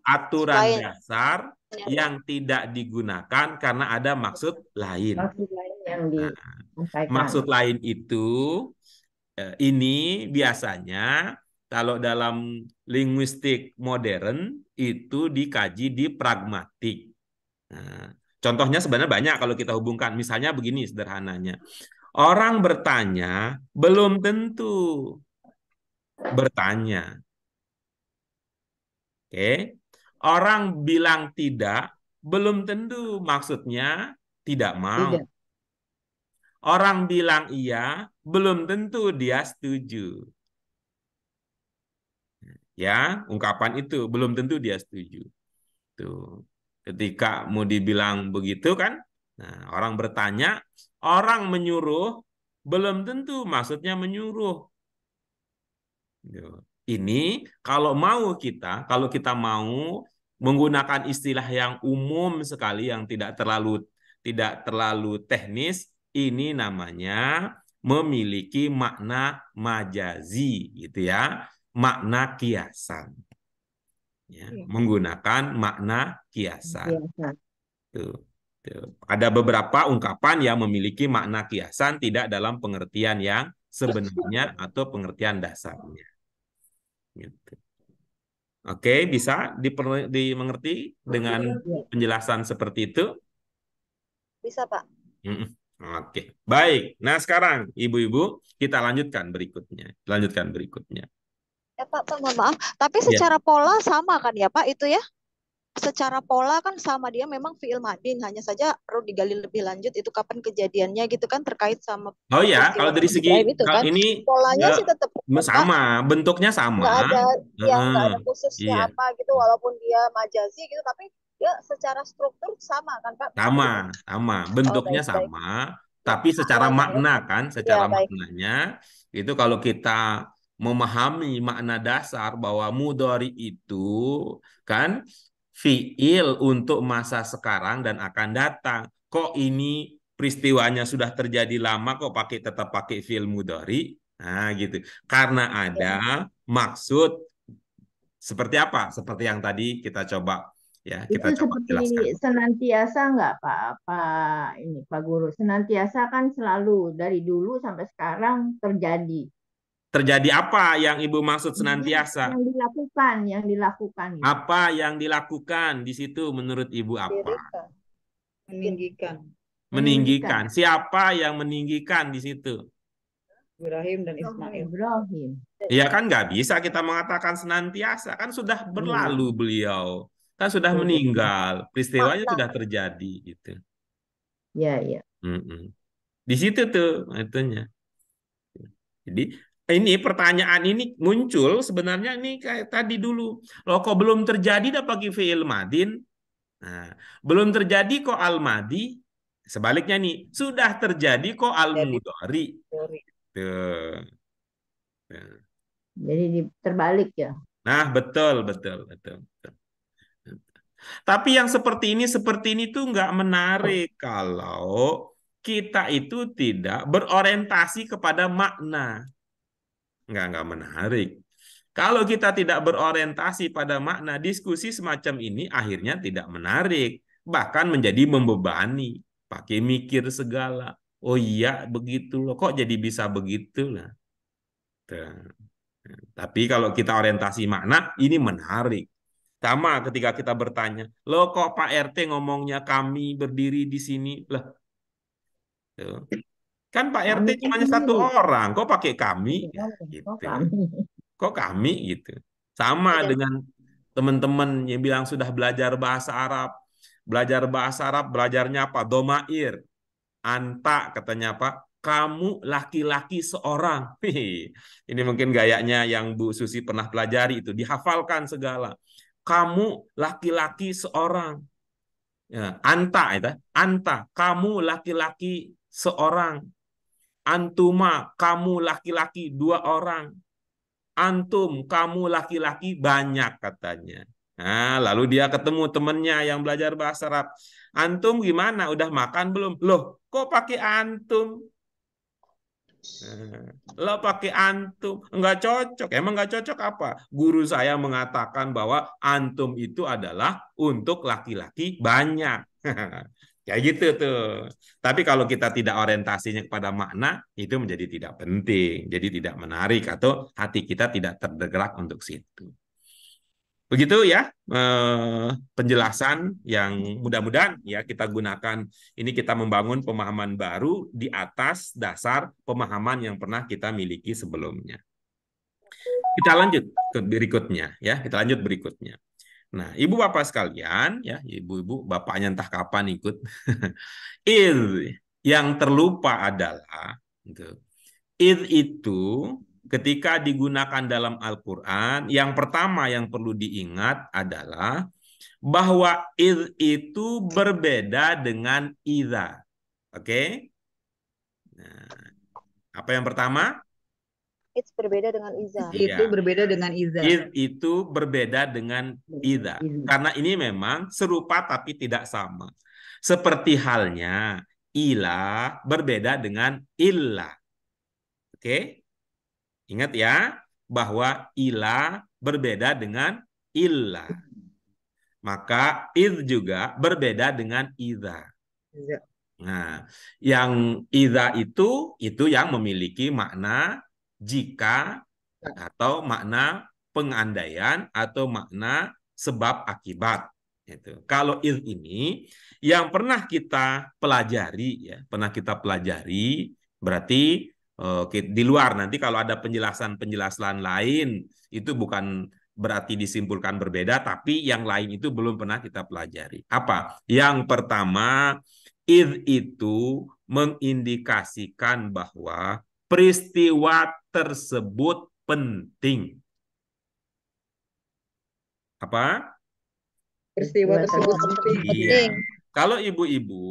Speaker 1: aturan dasar yang tidak digunakan karena ada maksud lain.
Speaker 2: Maksud lain yang disampaikan.
Speaker 1: Maksud lain itu ini biasanya kalau dalam linguistik modern itu dikaji di pragmatik. Nah, contohnya sebenarnya banyak kalau kita hubungkan. Misalnya begini sederhananya. Orang bertanya belum tentu bertanya. Oke. Orang bilang tidak belum tentu maksudnya tidak mau.
Speaker 4: Tidak.
Speaker 1: Orang bilang iya belum tentu dia setuju. Ya, ungkapan itu belum tentu dia setuju. Tuh. Ketika mau dibilang begitu kan, nah, orang bertanya, orang menyuruh, belum tentu maksudnya menyuruh. Ini kalau kita mau menggunakan istilah yang umum sekali, yang tidak terlalu teknis, ini namanya memiliki makna majazi, gitu ya, makna kiasan. Ya, menggunakan makna kiasan. Tuh. Ada beberapa ungkapan yang memiliki makna kiasan tidak dalam pengertian yang sebenarnya atau pengertian dasarnya. Gitu. Oke, bisa dimengerti dengan penjelasan seperti itu?
Speaker 3: Bisa, Pak.
Speaker 1: Oke, baik. Nah, sekarang ibu-ibu kita lanjutkan berikutnya.
Speaker 3: Ya Pak, mohon maaf. Tapi secara pola sama kan ya Pak itu ya? Secara pola kan sama, dia memang fi'il madin, hanya saja perlu digali lebih lanjut itu kapan kejadiannya gitu kan, terkait sama
Speaker 1: Oh ya, kalau dari segi
Speaker 3: itu kan
Speaker 1: ini
Speaker 3: polanya sih tetap
Speaker 1: sama, bentuknya sama.
Speaker 3: nggak ada khususnya apa gitu, walaupun dia majazi gitu, tapi dia secara struktur sama kan Pak?
Speaker 1: Sama, bentuknya sama, tapi secara makna kan, maknanya itu kalau kita memahami makna dasar bahwa mudhari itu kan fiil untuk masa sekarang dan akan datang. Kok ini peristiwanya sudah terjadi lama kok tetap pakai fiil mudhari? Nah, gitu. Karena ada maksud seperti apa? Seperti yang tadi kita coba
Speaker 2: itu seperti jelaskan. Senantiasa nggak Pak Guru? Senantiasa kan selalu dari dulu sampai sekarang terjadi.
Speaker 1: Terjadi apa yang Ibu maksud senantiasa?
Speaker 2: Yang dilakukan.
Speaker 1: Apa yang dilakukan di situ menurut Ibu apa? Meninggikan. Siapa yang meninggikan di situ?
Speaker 4: Ibrahim dan Ismail.
Speaker 1: Ya kan nggak bisa kita mengatakan senantiasa, kan sudah berlalu beliau, kan sudah meninggal, peristiwanya sudah terjadi gitu.
Speaker 2: Iya.
Speaker 1: Di situ tuh itunya. Jadi ini pertanyaan ini muncul sebenarnya ini kayak tadi dulu. Loh kok belum terjadi dah pakai fi'il madin? Nah, belum terjadi kok al-madi. Sebaliknya nih, sudah terjadi kok al-mudhari. Tuh.
Speaker 2: Jadi terbalik ya.
Speaker 1: Nah, betul. Tapi yang seperti ini tuh nggak menarik kalau kita itu tidak berorientasi kepada makna. Nggak menarik. Kalau kita tidak berorientasi pada makna, diskusi semacam ini akhirnya tidak menarik. Bahkan menjadi membebani. Pakai mikir segala. Oh iya, begitu loh. Kok jadi bisa begitu lah. Tapi kalau kita orientasi makna, ini menarik. Sama ketika kita bertanya, loh kok Pak RT ngomongnya kami berdiri di sini? Lah, kan Pak RT cuma satu orang, kok pakai kami? Ya, gitu. Kok kami gitu? Sama dengan teman-teman yang bilang sudah belajar bahasa Arab. Belajarnya apa? Domair. Anta katanya apa? Kamu laki-laki seorang. Ini mungkin gayanya yang Bu Susi pernah pelajari itu. Dihafalkan segala. Kamu laki-laki seorang. Ya, anta, kamu laki-laki seorang. Antuma, kamu laki-laki 2 orang. Antum, kamu laki-laki banyak katanya. Nah, lalu dia ketemu temennya yang belajar bahasa Arab. Antum gimana? Udah makan belum? Loh, kok pakai antum? Lo pakai antum, nggak cocok. Emang nggak cocok apa? Guru saya mengatakan bahwa antum itu adalah untuk laki-laki banyak. Kayak gitu tuh. Tapi kalau kita tidak orientasinya kepada makna, itu menjadi tidak penting, jadi tidak menarik atau hati kita tidak tergerak untuk situ. Begitu ya penjelasan yang mudah-mudahan ya kita gunakan. Ini kita membangun pemahaman baru di atas dasar pemahaman yang pernah kita miliki sebelumnya. Kita lanjut ke berikutnya ya, kita lanjut berikutnya. Nah, ibu bapak sekalian ya, ibu-ibu bapaknya entah kapan ikut. Yang terlupa adalah itu ketika digunakan dalam Al-Quran, yang pertama yang perlu diingat adalah bahwa itu berbeda dengan idza. Oke? Nah, apa yang pertama?
Speaker 3: It's berbeda dengan iza.
Speaker 4: Itu berbeda dengan iza.
Speaker 1: Itu berbeda dengan idza. Karena ini memang serupa tapi tidak sama. Seperti halnya ila berbeda dengan illa. Oke? Ingat ya, bahwa ila berbeda dengan illa. Maka id juga berbeda dengan idza. Nah, yang idza itu yang memiliki makna jika atau makna pengandaian atau makna sebab akibat. Itu. Kalau id ini yang pernah kita pelajari ya, berarti di luar nanti kalau ada penjelasan-penjelasan lain itu bukan berarti disimpulkan berbeda, tapi yang lain itu belum pernah kita pelajari. Apa? Yang pertama, id itu mengindikasikan bahwa peristiwa tersebut penting. Apa?
Speaker 4: Peristiwa tersebut penting.
Speaker 1: Iya. Kalau ibu-ibu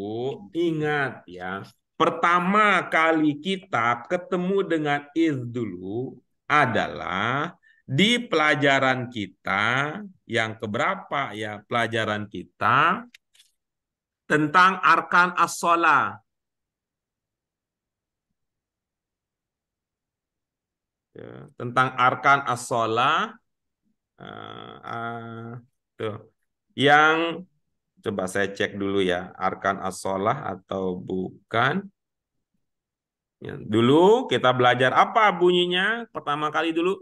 Speaker 1: ingat ya, pertama kali kita ketemu dengan id dulu adalah di pelajaran kita yang keberapa ya, pelajaran kita tentang arkan as-shalah. Ya, tentang arkan as-shalah yang coba saya cek dulu ya, arkan as-shalah atau bukan. Ya, dulu kita belajar apa bunyinya pertama kali dulu?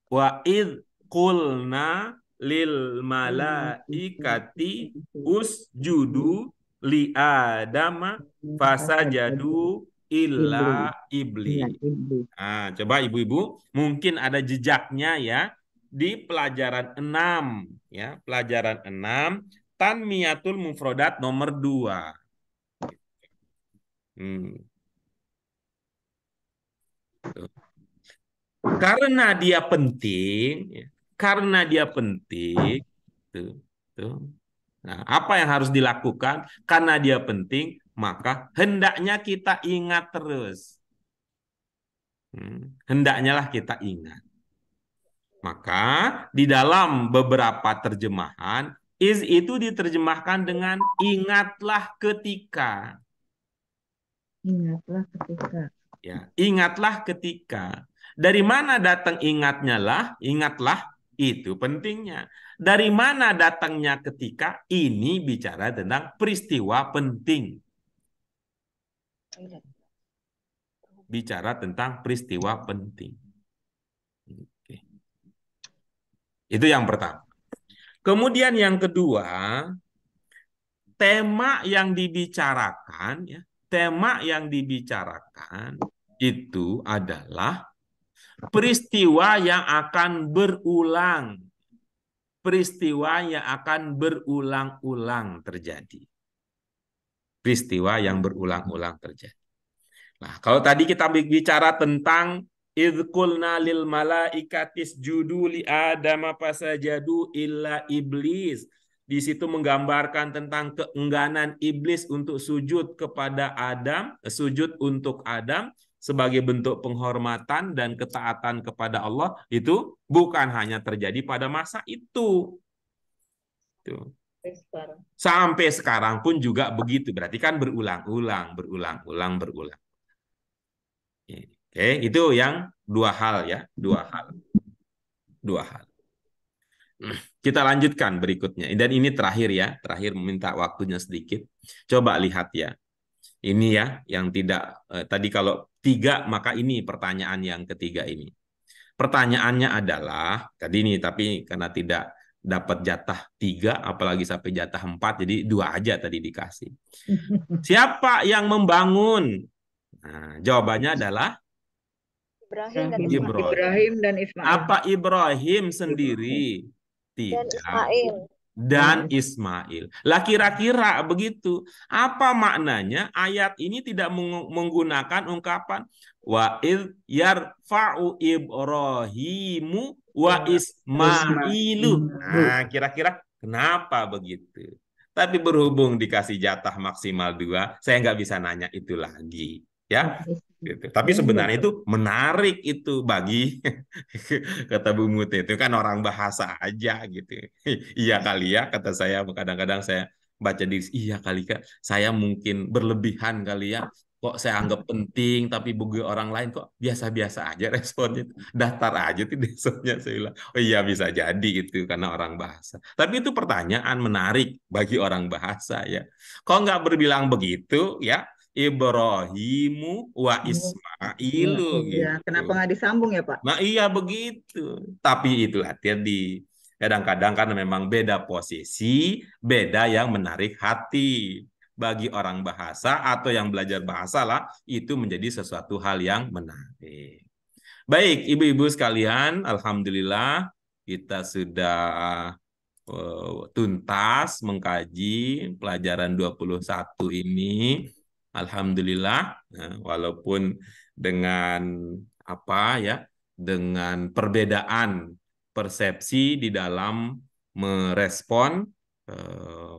Speaker 1: Wa id qulna lil malaikati usjudu li adama fasajadu illa iblis. Nah, coba ibu-ibu mungkin ada jejaknya ya di pelajaran 6 ya, pelajaran 6 tanmiyatul mufrodat nomor 2. Karena dia penting, Nah, apa yang harus dilakukan? Karena dia penting, maka hendaknya kita ingat terus. Hendaknya lah kita ingat. Maka di dalam beberapa terjemahan, itu diterjemahkan dengan ingatlah ketika.
Speaker 2: Ingatlah ketika.
Speaker 1: Ya, ingatlah ketika. Dari mana datang ingatnya lah? Ingatlah, itu pentingnya. Dari mana datangnya ketika? Ini bicara tentang peristiwa penting. Bicara tentang peristiwa penting. Oke. Itu yang pertama. Kemudian yang kedua, tema yang dibicarakan, ya, itu adalah peristiwa yang akan berulang. Peristiwa yang akan berulang-ulang terjadi. Peristiwa yang berulang-ulang terjadi. Nah, kalau tadi kita bicara tentang idz qulna lil malaikatis judu li adama fasajadu illa iblis. Di situ menggambarkan tentang keengganan iblis untuk sujud kepada Adam, sujud untuk Adam sebagai bentuk penghormatan dan ketaatan kepada Allah, itu bukan hanya terjadi pada masa itu. Sampai sekarang pun juga begitu. Berarti kan berulang-ulang. Oke, itu yang dua hal ya, dua hal. Kita lanjutkan berikutnya. Dan ini terakhir ya, terakhir meminta waktunya sedikit. Coba lihat ya. Ini ya, yang tidak, tadi kalau 3, maka ini pertanyaan yang ketiga ini. Pertanyaannya adalah, tadi ini, tapi karena tidak dapat jatah 3, apalagi sampai jatah 4, jadi 2 aja tadi dikasih. Siapa yang membangun? Nah, jawabannya adalah
Speaker 4: Ibrahim dan Ismail.
Speaker 1: Apa Ibrahim sendiri?
Speaker 3: Dan
Speaker 1: Tidak.
Speaker 3: Ismail.
Speaker 1: Dan Ismail. Lah kira-kira begitu. Apa maknanya ayat ini tidak menggunakan ungkapan wa id yarfa'u Ibrahimu wa Ismailu. Nah, kira-kira kenapa begitu? Tapi berhubung dikasih jatah maksimal 2, saya nggak bisa nanya itu lagi. Ya, gitu. Tapi sebenarnya itu menarik itu bagi kata Bu Muti itu kan orang bahasa aja gitu. Iya kali ya, kata saya kadang-kadang saya baca di iya kali Kak, saya mungkin berlebihan kali ya. Kok saya anggap penting tapi bagi orang lain kok biasa-biasa aja responnya. Datar aja tuh responnya, saya bilang. Oh iya bisa jadi itu karena orang bahasa. Tapi itu pertanyaan menarik bagi orang bahasa ya. Kok nggak berbilang begitu ya? Ibrahimu wa Ismailu gitu.
Speaker 4: Ya, kenapa nggak disambung ya Pak?
Speaker 1: Nah iya begitu. Tapi itulah tadi kadang-kadang kan memang beda posisi, beda yang menarik hati. Bagi orang bahasa atau yang belajar bahasa lah, itu menjadi sesuatu hal yang menarik. Baik, ibu-ibu sekalian, alhamdulillah kita sudah tuntas mengkaji pelajaran 21 ini. Alhamdulillah, walaupun dengan apa ya, dengan perbedaan persepsi di dalam merespon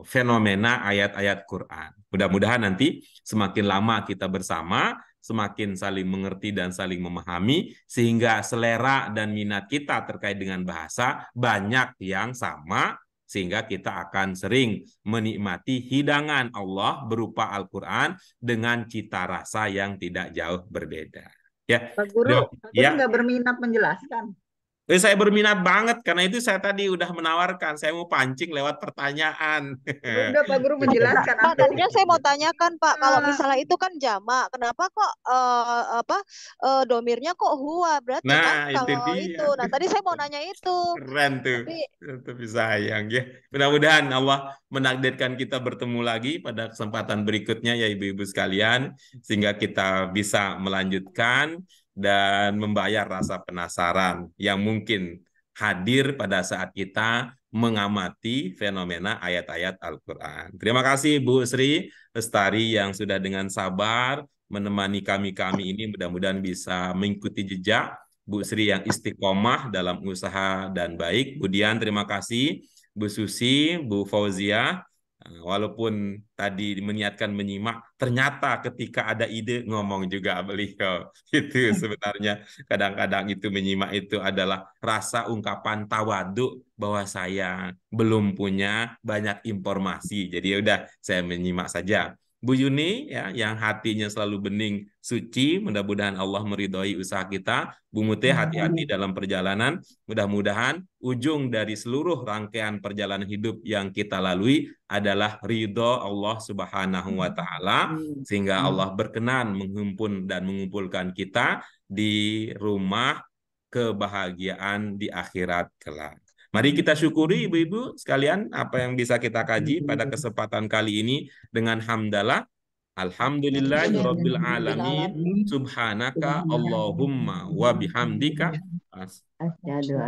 Speaker 1: fenomena ayat-ayat Quran. Mudah-mudahan nanti semakin lama kita bersama, semakin saling mengerti dan saling memahami, sehingga selera dan minat kita terkait dengan bahasa banyak yang sama, sehingga kita akan sering menikmati hidangan Allah berupa Al-Quran dengan cita rasa yang tidak jauh berbeda. Ya,
Speaker 4: Pak Guru,
Speaker 1: ya.
Speaker 4: nggak berminat menjelaskan.
Speaker 1: Saya berminat banget karena itu saya tadi udah menawarkan, saya mau pancing lewat pertanyaan.
Speaker 4: Udah Pak Guru menjelaskan.
Speaker 3: Pak, tadinya saya mau tanyakan Pak, kalau misalnya itu kan jamak, kenapa kok domirnya kok huwa? Berarti
Speaker 1: nah,
Speaker 3: kan kalau itu. Nah, tadi saya mau nanya itu.
Speaker 1: Keren tuh. Tapi sayang ya. Mudah-mudahan Allah menakdirkan kita bertemu lagi pada kesempatan berikutnya ya ibu-ibu sekalian, sehingga kita bisa melanjutkan dan membayar rasa penasaran yang mungkin hadir pada saat kita mengamati fenomena ayat-ayat Al-Quran. Terima kasih Bu Sri Lestari yang sudah dengan sabar menemani kami ini, mudah-mudahan bisa mengikuti jejak Bu Sri yang istiqomah dalam usaha dan baik. Bu Dian terima kasih, Bu Susi, Bu Fauzia. Walaupun tadi meniatkan menyimak, ternyata ketika ada ide ngomong juga beliau. Itu sebenarnya kadang-kadang itu menyimak itu adalah rasa ungkapan tawaduk bahwa saya belum punya banyak informasi. Jadi ya udah saya menyimak saja. Bu Yuni ya yang hatinya selalu bening suci, mudah-mudahan Allah meridhoi usaha kita. Bu Mute hati-hati dalam perjalanan, mudah-mudahan ujung dari seluruh rangkaian perjalanan hidup yang kita lalui adalah ridho Allah Subhanahu wa taala, sehingga Allah berkenan menghimpun dan mengumpulkan kita di rumah kebahagiaan di akhirat kelak. Mari kita syukuri ibu-ibu sekalian apa yang bisa kita kaji pada kesempatan kali ini dengan hamdalah. Alhamdulillahirabbil alamin. Subhanaka Allahumma wa bihamdika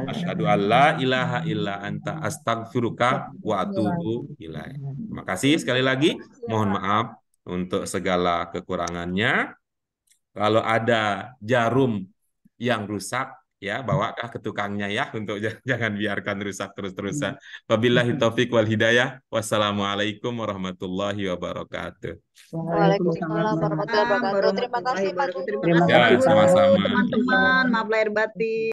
Speaker 1: asyhadu an la ilaha illa anta astaghfiruka wa atubu ilaik. Terima kasih sekali lagi. Mohon maaf untuk segala kekurangannya. Kalau ada jarum yang rusak, ya bawakah ke tukangnya ya, untuk jangan biarkan rusak terus-terusan. Wabillahi taufik wal hidayah. Wassalamualaikum warahmatullahi wabarakatuh.
Speaker 3: Waalaikumsalam warahmatullahi wabarakatuh. Terima kasih Pak Guru.
Speaker 1: Ya, sama-sama.
Speaker 4: Teman-teman, maaf lahir batin.